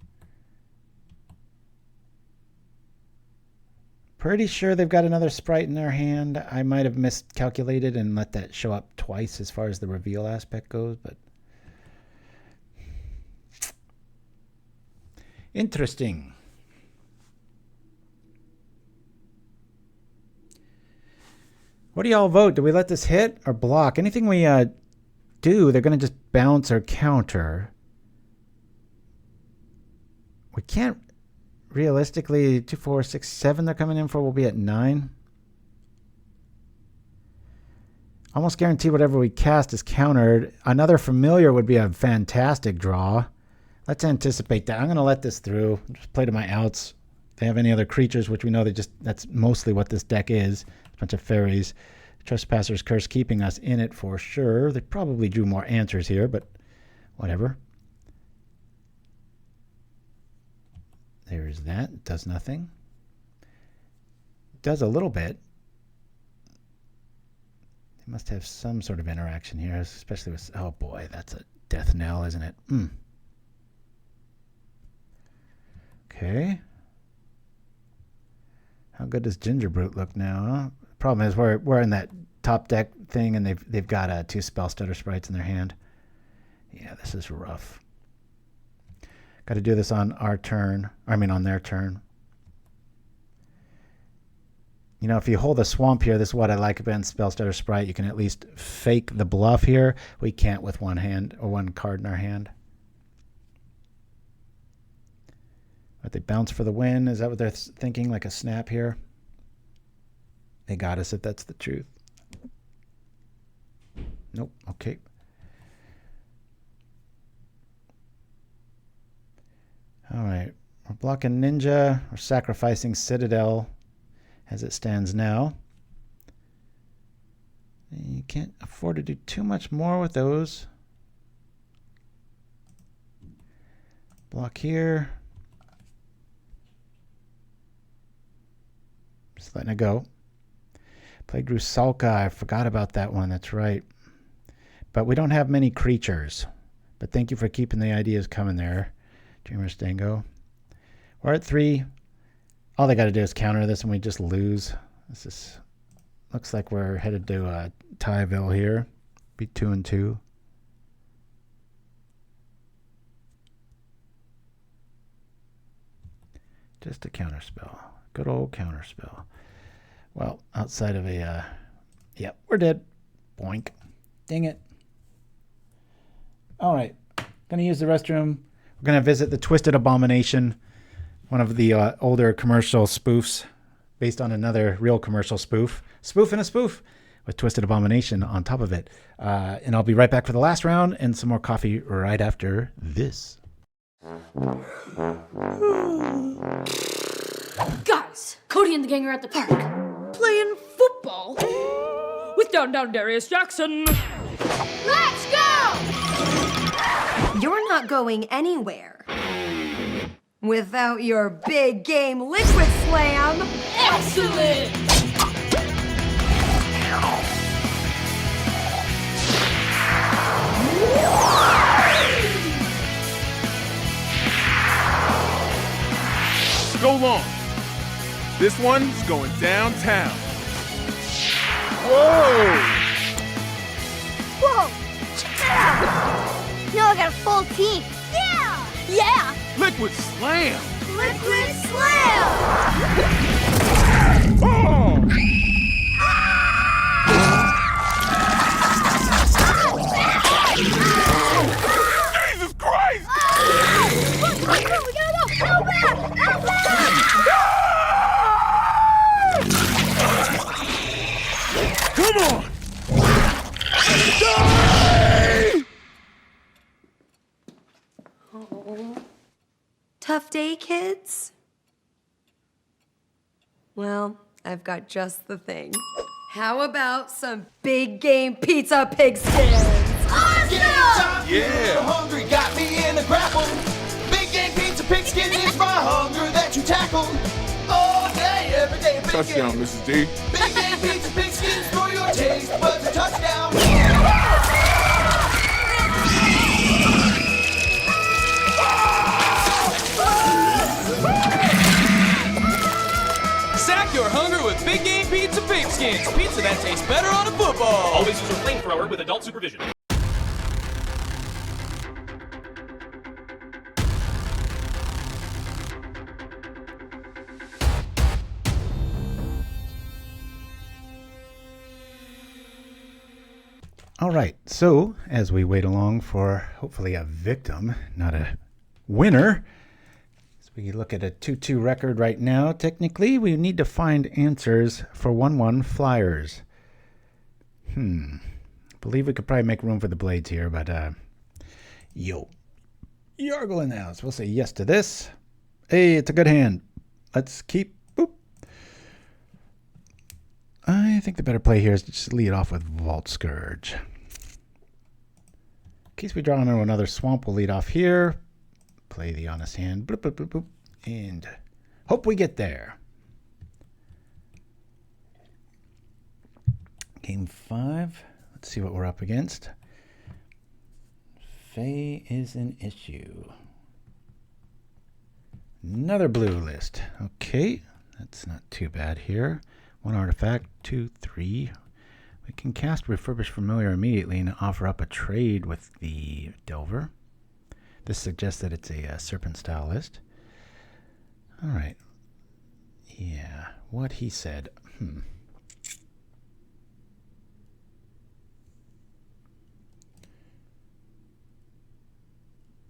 Pretty sure they've got another sprite in their hand. I might have miscalculated and let that show up twice as far as the reveal aspect goes, but... Interesting. What do y'all vote? Do we let this hit or block? Anything we do, they're going to just bounce or counter. We can't realistically, 2, 4, 6, 7 they're coming in for will be at 9. Almost guarantee whatever we cast is countered. Another familiar would be a fantastic draw. Let's anticipate that. I'm going to let this through. Just play to my outs. If they have any other creatures, which we know that's mostly what this deck is. A bunch of fairies. Trespasser's Curse keeping us in it for sure. They probably drew more answers here, but whatever. There's that. It does nothing. It does a little bit. They must have some sort of interaction here, especially with... Oh boy, that's a death knell, isn't it? Okay. How good does Gingerbrute look now, huh? Problem is we're in that top deck thing, and they've got 2 Spellstutter sprites in their hand. Yeah, this is rough. Got to do this on our turn. I mean, on their turn. You know, if you hold a swamp here, this is what I like about Spellstutter Sprite. You can at least fake the bluff here. We can't with one hand or one card in our hand. But they bounce for the win. Is that what they're thinking? Like a snap here? They got us if that's the truth. Nope. Okay. All right. We're blocking Ninja. We're sacrificing Citadel as it stands now. You can't afford to do too much more with those. Block here. Just letting it go. Played Rusalka. I forgot about that one. That's right. But we don't have many creatures. But thank you for keeping the ideas coming there, Dreamer Stango. We're at 3. All they got to do is counter this and we just lose. This is looks like we're headed to Tyville here. Be 2-2. Just a counter spell. Good old counter spell. Well, outside of a... yep, we're dead. Boink. Dang it. All right. Going to use the restroom. We're going to visit the Twisted Abomination, one of the older commercial spoofs based on another real commercial spoof. Spoof and a spoof with Twisted Abomination on top of it. And I'll be right back for the last round and some more coffee right after this. Guys, Cody and the gang are at the park playing football with Down Darius Jackson. Let's go! You're not going anywhere without your big game liquid slam. Excellent! Go long. This one's going downtown. Whoa! I got a full team. Yeah! Yeah! Liquid Slam! Liquid Slam! Jesus Christ! We gotta go! Help back! Help back! Come on! Oh. Tough day, kids? Well, I've got just the thing. How about some big game pizza pigskins? Yeah! Hungry got me in a grapple. Big game pizza pigskin is my hunger that you tackle. All day, every day, big Touchdown, game. Mrs. D. Big game pizza pigskins for your taste buds a touchdown. Sack your hunger with Big Game Pizza Pigskins. Pizza that tastes better on a football. Always use a flamethrower with adult supervision. All right, so as we wait along for hopefully a victim, not a winner, as we look at a 2-2 record right now, technically we need to find answers for 1-1 flyers. Believe we could probably make room for the blades here, but Jaredgel in the house. We'll say yes to this. Hey, it's a good hand. Let's keep. Boop. I think the better play here is to just lead off with Vault Skirge. In case we draw into another swamp, we'll lead off here. Play the honest hand. Bloop, bloop, bloop, bloop, and hope we get there. Game 5. Let's see what we're up against. Fae is an issue. Another blue list. Okay, that's not too bad here. 1 artifact, 2, 3. We can cast Refurbished Familiar immediately and offer up a trade with the Delver. This suggests that it's a Serpent style list. All right. Yeah, what he said.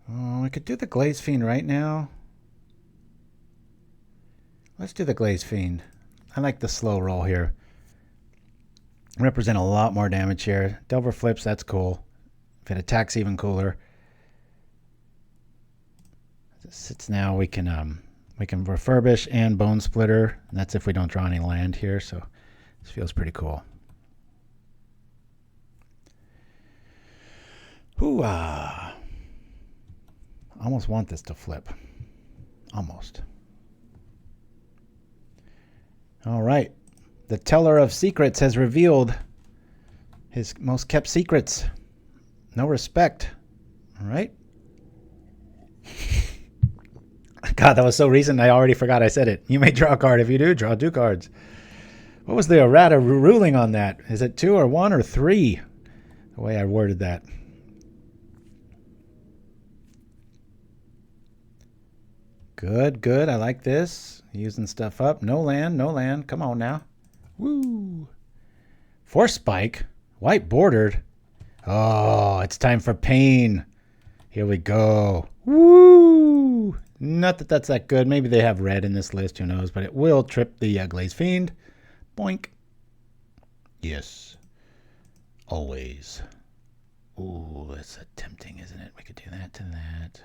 Oh, I could do the Glaze Fiend right now. Let's do the Glaze Fiend. I like the slow roll here. Represent a lot more damage here. Delver flips, that's cool. If it attacks, even cooler. As it sits now, we can refurbish and Bonesplitter. And that's if we don't draw any land here. So this feels pretty cool. Hoo-ah. I almost want this to flip. Almost. All right. The Teller of Secrets has revealed his most kept secrets. No respect. All right. God, that was so recent. I already forgot I said it. You may draw a card. If you do, draw 2 cards. What was the errata ruling on that? Is it 2 or 1 or 3? The way I worded that. Good, good. I like this. Using stuff up. No land, no land. Come on now. Woo. Force Spike. White bordered. Oh, it's time for pain. Here we go. Woo. Not that that's that good. Maybe they have red in this list. Who knows? But it will trip the Glaze Fiend. Boink. Yes. Always. Ooh, it's tempting, isn't it? We could do that to that.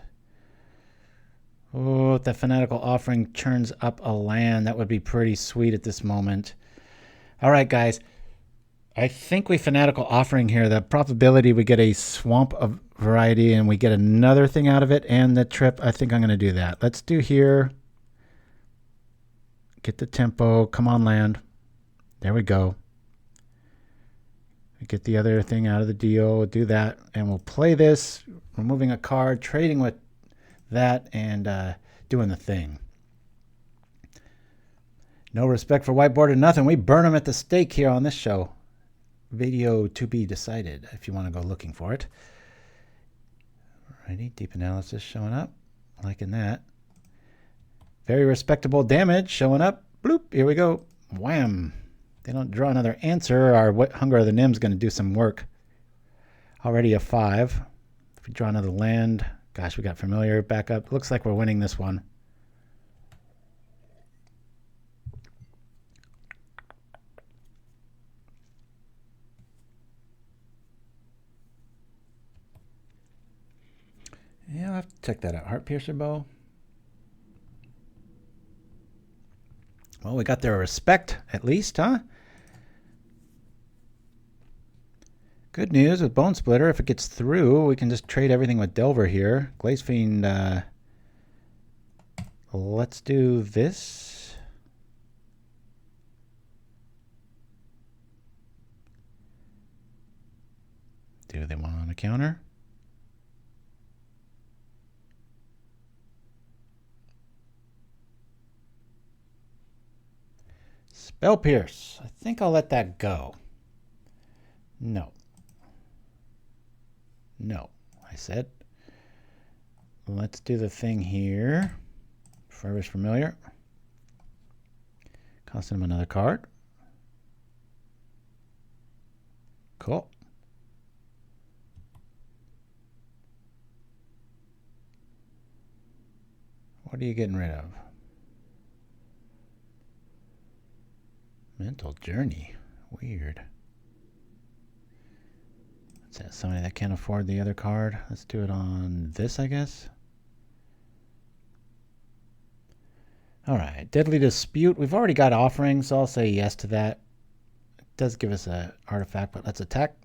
Oh, if the Fanatical Offering churns up a land, that would be pretty sweet at this moment. All right, guys. I think we Fanatical Offering here. The probability we get a swamp of variety and we get another thing out of it and the trip, I think I'm going to do that. Let's do here. Get the tempo. Come on, land. There we go. Get the other thing out of the deal. We'll do that. And we'll play this. Removing a card. Trading with that and doing the thing. No respect for whiteboard or nothing. We burn them at the stake here on this show. Video to be decided if you want to go looking for it. Alrighty, deep analysis showing up. Liking that. Very respectable damage showing up. Bloop, here we go. Wham. They don't draw another answer. Our Hunger of the Nim's going to do some work. Already a 5. If we draw another land, gosh, we got Familiar back up. Looks like we're winning this one. Yeah, I'll have to check that out. Heart Piercer Bow. Well, we got their respect, at least, huh? Good news with Bonesplitter. If it gets through, we can just trade everything with Delver here. Glaze Fiend, let's do this. Do they want on a counter? Spell Pierce. I think I'll let that go. No. No, I said. Let's do the thing here. Refurbished Familiar. Costing him another card. Cool. What are you getting rid of? Mental Journey. Weird. Is that somebody that can't afford the other card? Let's do it on this, I guess. All right. Deadly Dispute. We've already got offerings, so I'll say yes to that. It does give us an artifact, but let's attack.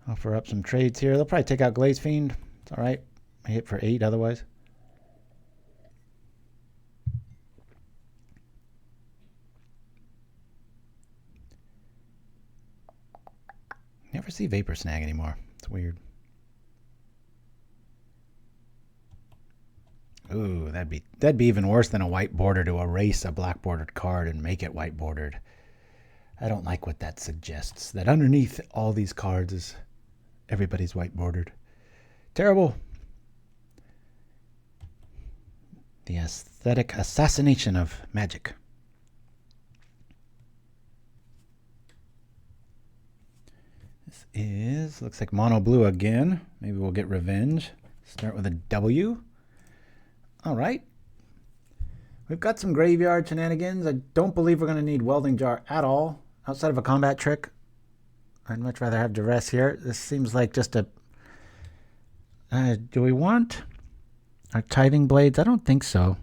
Offer up some trades here. They'll probably take out Glaze Fiend. It's all right. I hit for 8 otherwise. Never see Vapor Snag anymore. It's weird. Ooh, that'd be even worse than a white border to erase a black bordered card and make it white bordered. I don't like what that suggests. That underneath all these cards is everybody's white bordered. Terrible. The aesthetic assassination of magic. Looks like mono blue again. Maybe we'll get revenge. Start with a W. All right. We've got some graveyard shenanigans. I don't believe we're going to need Welding Jar at all. Outside of a combat trick. I'd much rather have Duress here. This seems like just a... do we want our Tithing Blades? I don't think so.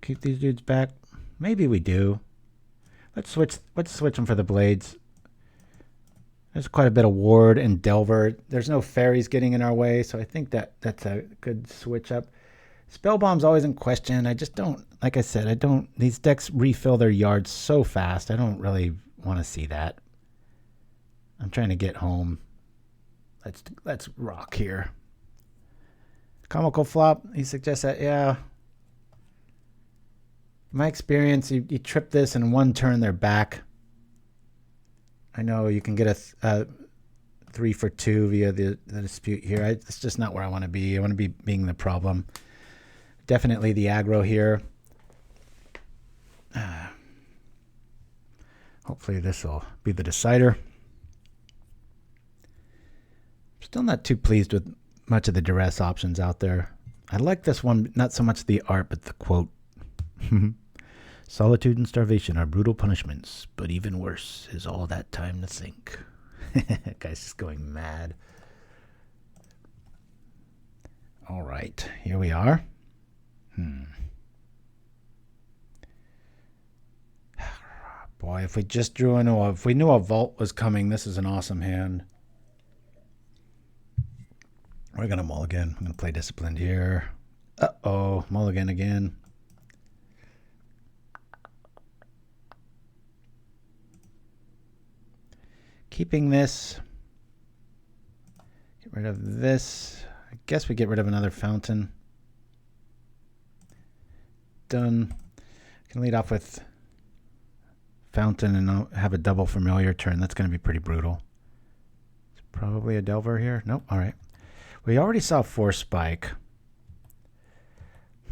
Keep these dudes back. Maybe we do. Let's switch them for the Blades. There's quite a bit of Ward and Delver. There's no fairies getting in our way, so I think that's a good switch up. Spellbomb's always in question. I just don't, like I said, these decks refill their yards so fast. I don't really want to see that. I'm trying to get home. Let's rock here. Comical Flop, he suggests that, yeah. In my experience, you trip this and 1 turn they're back. I know you can get a 3 for 2 via the dispute here. It's just not where I want to be. I want to be being the problem. Definitely the aggro here. Hopefully this will be the decider. Still not too pleased with much of the Duress options out there. I like this one, not so much the art, but the quote. Solitude and starvation are brutal punishments, but even worse is all that time to think. Guy's just going mad. All right, here we are. Boy, if we just drew if we knew a vault was coming, this is an awesome hand. We're gonna mulligan. I'm gonna play Disciplined here. Uh-oh, mulligan again. Keeping this. Get rid of this. I guess we get rid of another fountain. Done. Can lead off with fountain and I'll have a double familiar turn. That's going to be pretty brutal. Probably a Delver here. Nope. All right. We already saw Force Spike.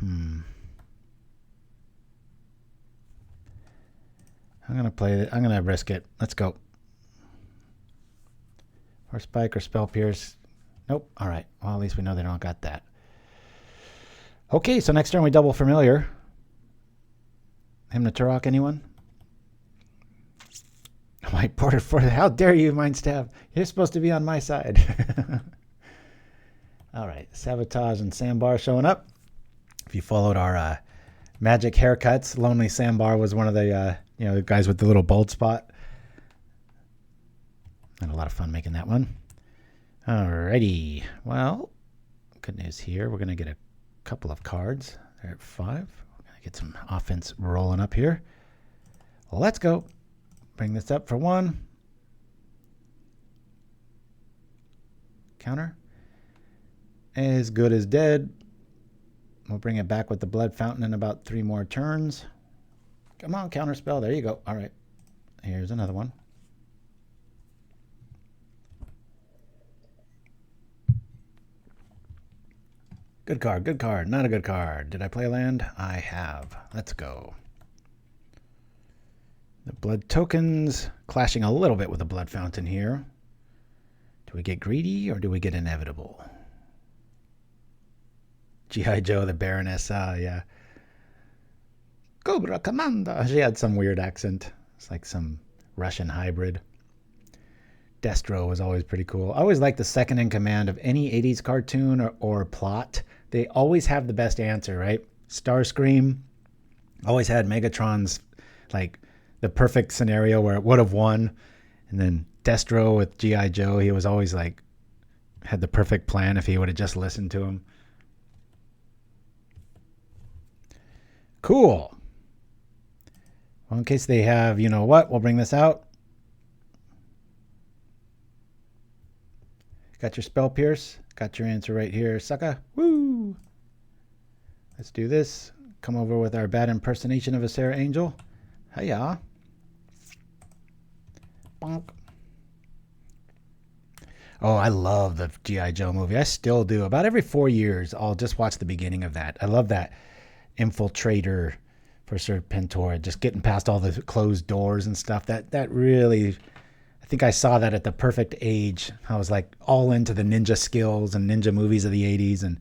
I'm gonna play it. I'm gonna risk it. Let's go. Force Spike or Spell Pierce. Nope. All right. Well, at least we know they don't got that. Okay, so next turn we double Familiar. Hemperor, anyone? White Porter for how dare you, Mind Stab? You're supposed to be on my side. All right, Sabotage and Sandbar showing up. If you followed our magic haircuts, Lonely Sandbar was one of the the guys with the little bald spot. Had a lot of fun making that one. Alrighty, well, good news here. We're gonna get a couple of cards. They're at 5. We're gonna get some offense rolling up here. Let's go. Bring this up for 1. Counter. As good as dead. We'll bring it back with the Blood Fountain in about 3 more turns. Come on, counter spell. There you go. All right. Here's another one. Good card, good card. Not a good card. Did I play a land? I have. Let's go. The blood tokens clashing a little bit with the Blood Fountain here. Do we get greedy or do we get inevitable? G.I. Joe, the Baroness. Yeah. Cobra Commander. She had some weird accent. It's like some Russian hybrid. Destro was always pretty cool. I always liked the second in command of any 80s cartoon or plot. They always have the best answer, right? Starscream always had Megatron's, like, the perfect scenario where it would have won. And then Destro with G.I. Joe, he was always, like, had the perfect plan if he would have just listened to him. Cool. Well, in case they have, you know what, we'll bring this out. Got your Spell Pierce. Got your answer right here, sucker. Woo! Let's do this. Come over with our bad impersonation of a Sarah Angel. Hiya. Bonk. Oh, I love the G.I. Joe movie. I still do. About every 4 years, I'll just watch the beginning of that. I love that infiltrator for Serpentor, just getting past all the closed doors and stuff. That really... I think I saw that at the perfect age. I was like all into the ninja skills and ninja movies of the 80s, and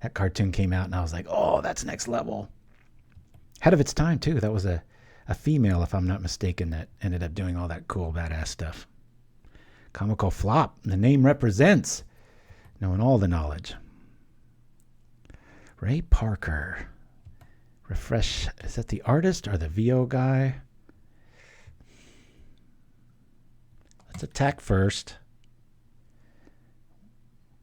that cartoon came out and I was like, oh, that's next level. Ahead of its time too. That was a female, if I'm not mistaken, that ended up doing all that cool badass stuff. Comical flop. The name represents knowing all the knowledge. Ray Parker. Refresh. Is that the artist or the VO guy? Let's attack first.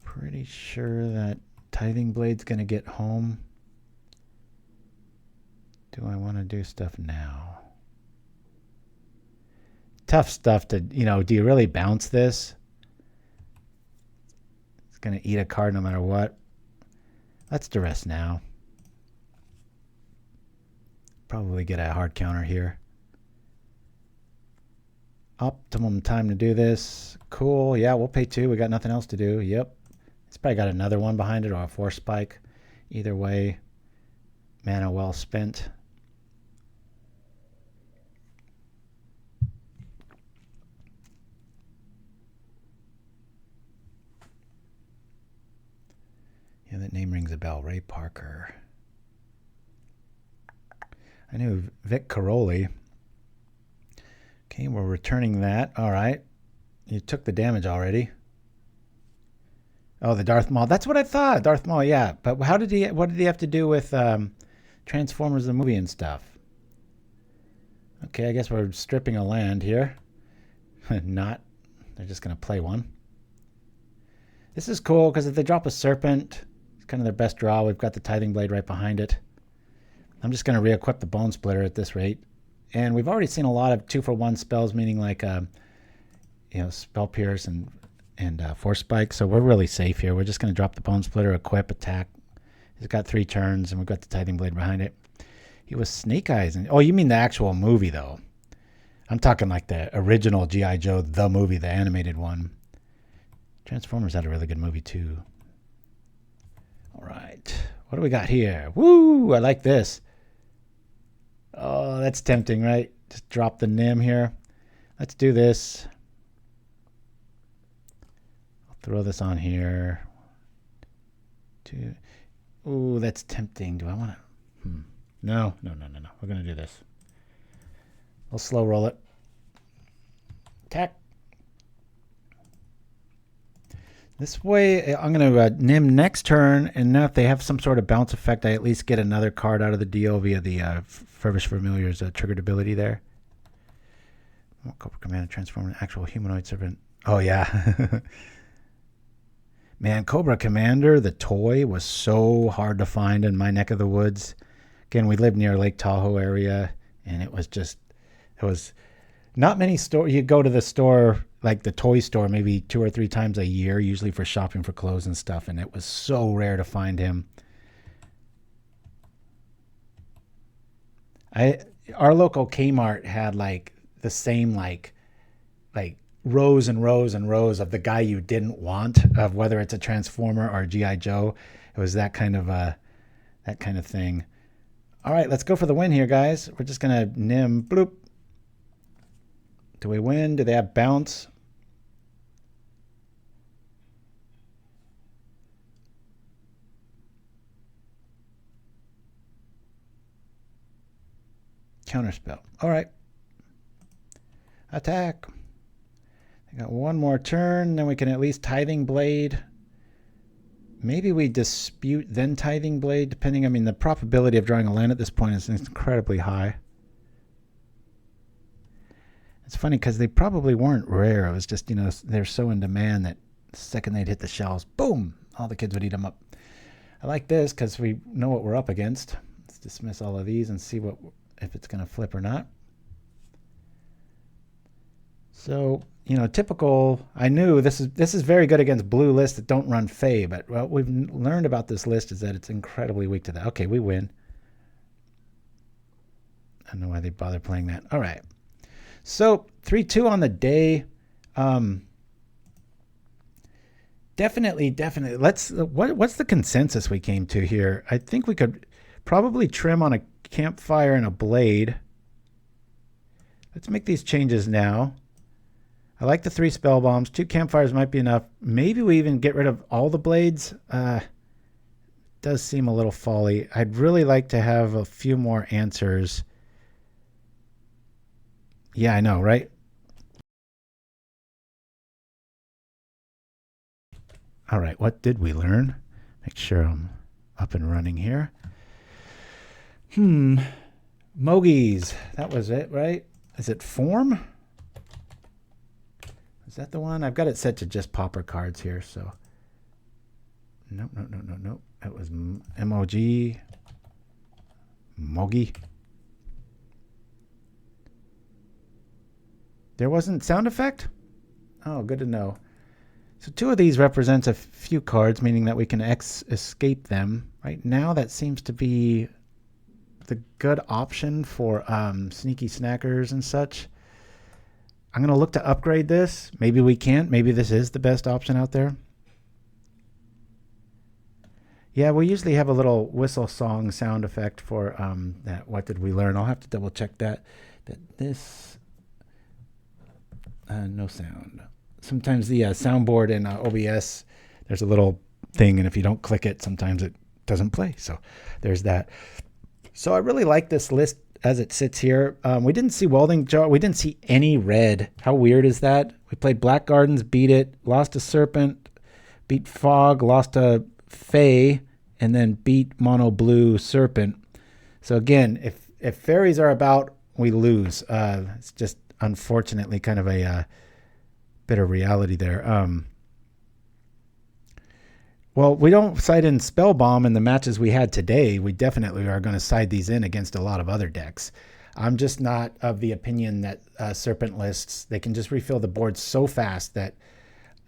Pretty sure that Tithing Blade's going to get home. Do I want to do stuff now? Tough stuff to, do you really bounce this? It's going to eat a card no matter what. Let's Duress now. Probably get a hard counter here. Optimum time to do this. Cool. Yeah, we'll pay 2. We got nothing else to do. Yep. It's probably got another one behind it or a Force Spike. Either way, mana well spent. Yeah, that name rings a bell. Ray Parker. I knew Vic Caroli. Okay, we're returning that. All right. You took the damage already. Oh, the Darth Maul. That's what I thought. Darth Maul, yeah. But what did he have to do with Transformers the movie and stuff? Okay, I guess we're stripping a land here. Not. They're just going to play one. This is cool because if they drop a Serpent, it's kind of their best draw. We've got the Tithing Blade right behind it. I'm just going to re-equip the Bonesplitter at this rate. And we've already seen a lot of 2-for-1 spells, meaning like, Spell Pierce and Force Spike. So we're really safe here. We're just going to drop the Bonesplitter, equip, attack. He's got 3 turns, and we've got the Tithing Blade behind it. He was Snake Eyes. Oh, you mean the actual movie, though. I'm talking like the original G.I. Joe, the movie, the animated one. Transformers had a really good movie too. All right. What do we got here? Woo! I like this. Oh, that's tempting, right? Just drop the Nim here. Let's do this. I'll throw this on here. Two. Ooh, that's tempting. Do I want to? No. We're going to do this. We'll slow roll it. Attack. This way, I'm going to Nim next turn, and now if they have some sort of bounce effect, I at least get another card out of the deal via the Refurbished Familiar's triggered ability there. Cobra Commander transform an actual humanoid servant. Oh, yeah. Man, Cobra Commander, the toy, was so hard to find in my neck of the woods. Again, we lived near Lake Tahoe area, and it was just, there was not many stores. You go to the store, like the toy store, maybe 2 or 3 times a year, usually for shopping for clothes and stuff, and it was so rare to find him. Our local Kmart had like the same like rows and rows and rows of the guy you didn't want, of whether it's a Transformer or a G.I. Joe. It was that kind of thing. All right, let's go for the win here, guys. We're just gonna Nim bloop. Do we win? Do they have bounce? Counterspell. All right. Attack. I got one more turn, then we can at least Tithing Blade. Maybe we dispute, then Tithing Blade, depending. I mean, the probability of drawing a land at this point is incredibly high. It's funny because they probably weren't rare. It was just, you know, they're so in demand that the second they'd hit the shelves, boom, all the kids would eat them up. I like this because we know what we're up against. Let's dismiss all of these and see if it's going to flip or not. So, you know, typical, I knew this is very good against blue lists that don't run Fae, but what we've learned about this list is that it's incredibly weak to that. Okay, we win. I don't know why they bother playing that. All right. So 3-2 on the day. Definitely. What's the consensus we came to here? I think we could probably trim on a Campfire and a Blade. Let's make these changes now. I like the 3 spell bombs. 2 Campfires might be enough. Maybe we even get rid of all the blades. Does seem a little folly. I'd really like to have a few more answers. Yeah, I know, right? All right, what did we learn? Make sure I'm up and running here. Mogies. That was it, right? Is it form? Is that the one? I've got it set to just Pauper cards here, so. Nope. That was M-O-G. Mogi. There wasn't sound effect? Oh, good to know. So 2 of these represents a few cards, meaning that we can escape them. Right now, that seems to be the good option for sneaky snackers and such. I'm going to look to upgrade this. Maybe we can't. Maybe this is the best option out there. Yeah, we usually have a little whistle song sound effect for that. What did we learn? I'll have to double check that. This, no sound. Sometimes the soundboard in OBS, there's a little thing, and if you don't click it, sometimes it doesn't play. So there's that. So I really like this list as it sits here. We didn't see Welding Jar. We didn't see any red. How weird is that? We played Black Gardens, beat it, lost a Serpent, beat Fog, lost a Fae, and then beat Mono Blue Serpent. So again, if fairies are about, we lose. It's just unfortunately kind of a bit of reality there. Well, we don't side in Spellbomb in the matches we had today. We definitely are going to side these in against a lot of other decks. I'm just not of the opinion that Serpent lists, they can just refill the board so fast that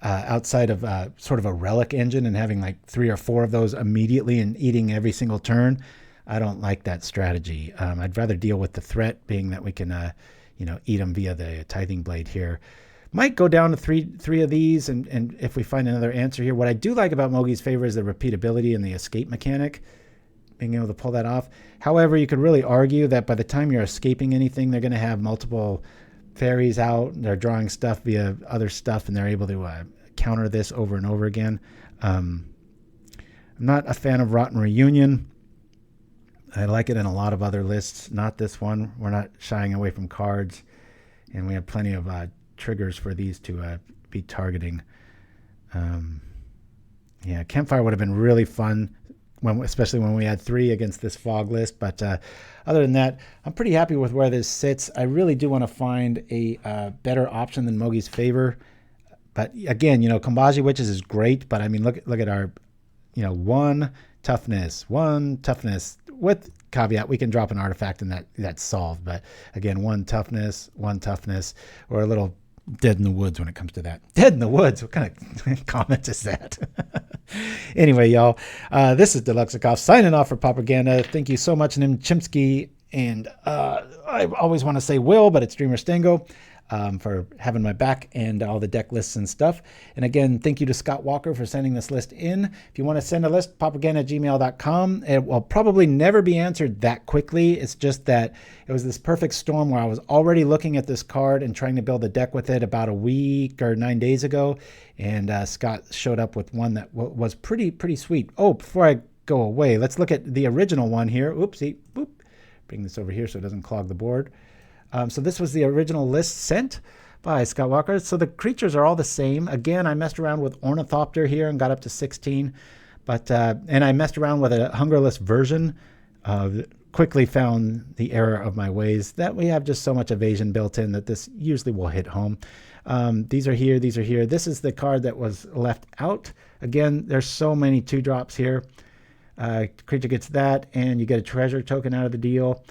outside of sort of a relic engine and having like 3 or 4 of those immediately and eating every single turn, I don't like that strategy. I'd rather deal with the threat being that we can, eat them via the Tithing Blade here. Might go down to three of these, and if we find another answer here. What I do like about Mogi's Favor is the repeatability and the escape mechanic, being able to pull that off. However, you could really argue that by the time you're escaping anything, they're going to have multiple fairies out. They're drawing stuff via other stuff, and they're able to counter this over and over again. I'm not a fan of Rotten Reunion. I like it in a lot of other lists, not this one. We're not shying away from cards, and we have plenty of triggers for these to be targeting. Yeah, Campfire would have been really fun, especially when we had 3 against this fog list. But other than that, I'm pretty happy with where this sits. I really do want to find a better option than Mogi's Favor. But again, Kambaji Witches is great. But I mean, look at our, 1 toughness, with caveat, we can drop an artifact and that's solved. But again, 1 toughness, or a little dead in the woods when it comes to that. Dead in the woods? What kind of comment is that? Anyway, y'all, this is Deluxekoff signing off for Propaganda. Thank you so much, Chimpskey, and I always want to say Will, but it's Dreamer Stango, for having my back and all the deck lists and stuff. And again, thank you to Scott Walker for sending this list in. If you want to send a list, propaganda@gmail.com. It will probably never be answered that quickly. It's just that it was this perfect storm where I was already looking at this card and trying to build a deck with it about a week or 9 days ago. And Scott showed up with one that was pretty sweet. Oh, before I go away, let's look at the original one here. Oopsie, boop. Bring this over here so it doesn't clog the board. So this was the original list sent by Scott Walker. So the creatures are all the same. Again, I messed around with Ornithopter here and got up to 16. But and I messed around with a Hungerless version. Quickly found the error of my ways, that we have just so much evasion built in that this usually will hit home. These are here. This is the card that was left out. Again, there's so many 2-drops here. Creature gets that, and you get a treasure token out of the deal.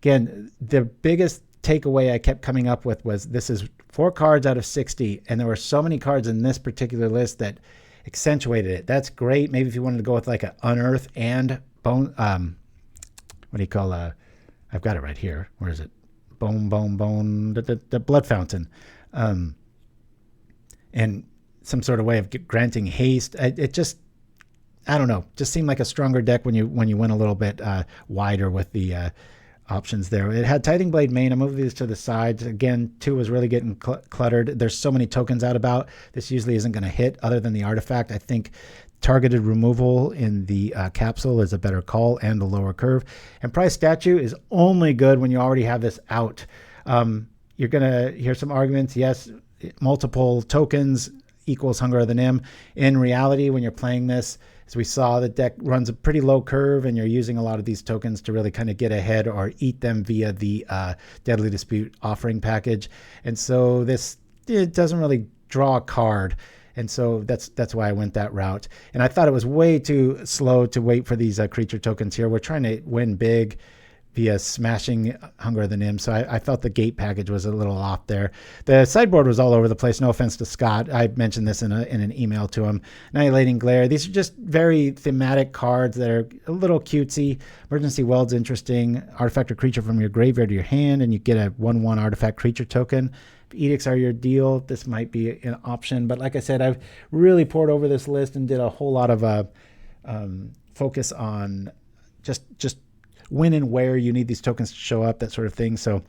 Again, the biggest takeaway I kept coming up with was this is 4 cards out of 60, and there were so many cards in this particular list that accentuated it. That's great. Maybe if you wanted to go with like an Unearth and Bone, what do you call I've got it right here. Where is it? Bone, the Blood Fountain. And some sort of way of granting haste. It just, I don't know, just seemed like a stronger deck when you went a little bit wider with the options there. It had Tithing Blade main. I moved these to the sides. Again, 2 was really getting cluttered. There's so many tokens out about. This usually isn't going to hit other than the artifact. I think targeted removal in the capsule is a better call, and the lower curve. And Prize Statue is only good when you already have this out. You're going to hear some arguments. Yes, multiple tokens equals Hunger of the Nim. In reality, when you're playing this, as we saw, the deck runs a pretty low curve, and you're using a lot of these tokens to really kind of get ahead or eat them via the Deadly Dispute offering package. And so it doesn't really draw a card. And so that's why I went that route. And I thought it was way too slow to wait for these creature tokens here. We're trying to win big via smashing Hunger of the Nim. So I felt the gate package was a little off there. The sideboard was all over the place. No offense to Scott. I mentioned this in an email to him. Annihilating Glare. These are just very thematic cards that are a little cutesy. Emergency Weld's interesting. Artifact or creature from your graveyard to your hand, and you get a 1/1 artifact creature token. If Edicts are your deal, this might be an option. But like I said, I've really poured over this list and did a whole lot of focus on just when and where you need these tokens to show up, that sort of thing. So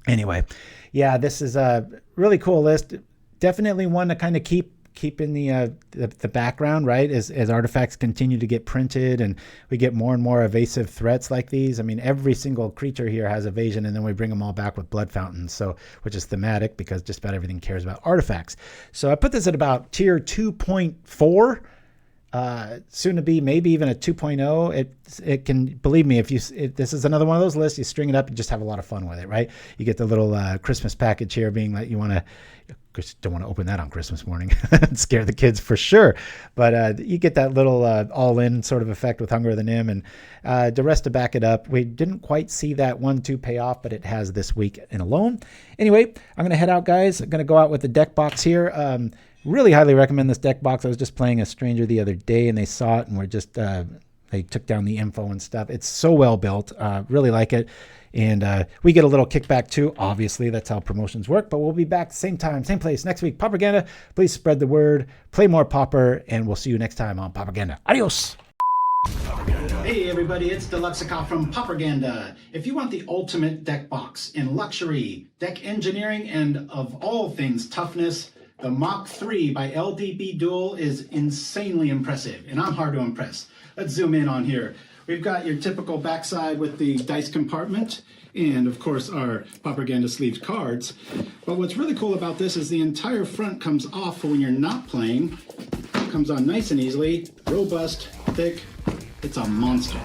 anyway, yeah, this is a really cool list. Definitely one to kind of keep in the background, right? As artifacts continue to get printed and we get more and more evasive threats like these. I mean, every single creature here has evasion, and then we bring them all back with Blood Fountains, so which is thematic because just about everything cares about artifacts. So I put this at about tier 2.4. Soon to be maybe even a 2.0. It can, believe me, if this is another one of those lists, you string it up and just have a lot of fun with it, right? You get the little Christmas package here, being like you don't want to open that on Christmas morning and scare the kids for sure. But you get that little all-in sort of effect with Hunger of the Nim, and Duress to back it up. We didn't quite see that 1-2 pay off, but it has this week in alone. Anyway, I'm going to head out, guys. I'm going to go out with the deck box here. Really highly recommend this deck box. I was just playing a stranger the other day, and they saw it and were just They took down the info and stuff. It's so well built. Really like it. And we get a little kickback too. Obviously, that's how promotions work. But we'll be back same time, same place next week. Pauperganda, please spread the word. Play more Pauper. And we'll see you next time on Pauperganda. Adios. Hey everybody, it's Deluxica from PauperGanda. If you want the ultimate deck box in luxury, deck engineering, and of all things toughness, the Mach 3 by LDB Duel is insanely impressive, and I'm hard to impress. Let's zoom in on here. We've got your typical backside with the dice compartment, and of course our PauperGanda sleeved cards. But what's really cool about this is the entire front comes off for when you're not playing. It comes on nice and easily, robust, thick. It's a monster.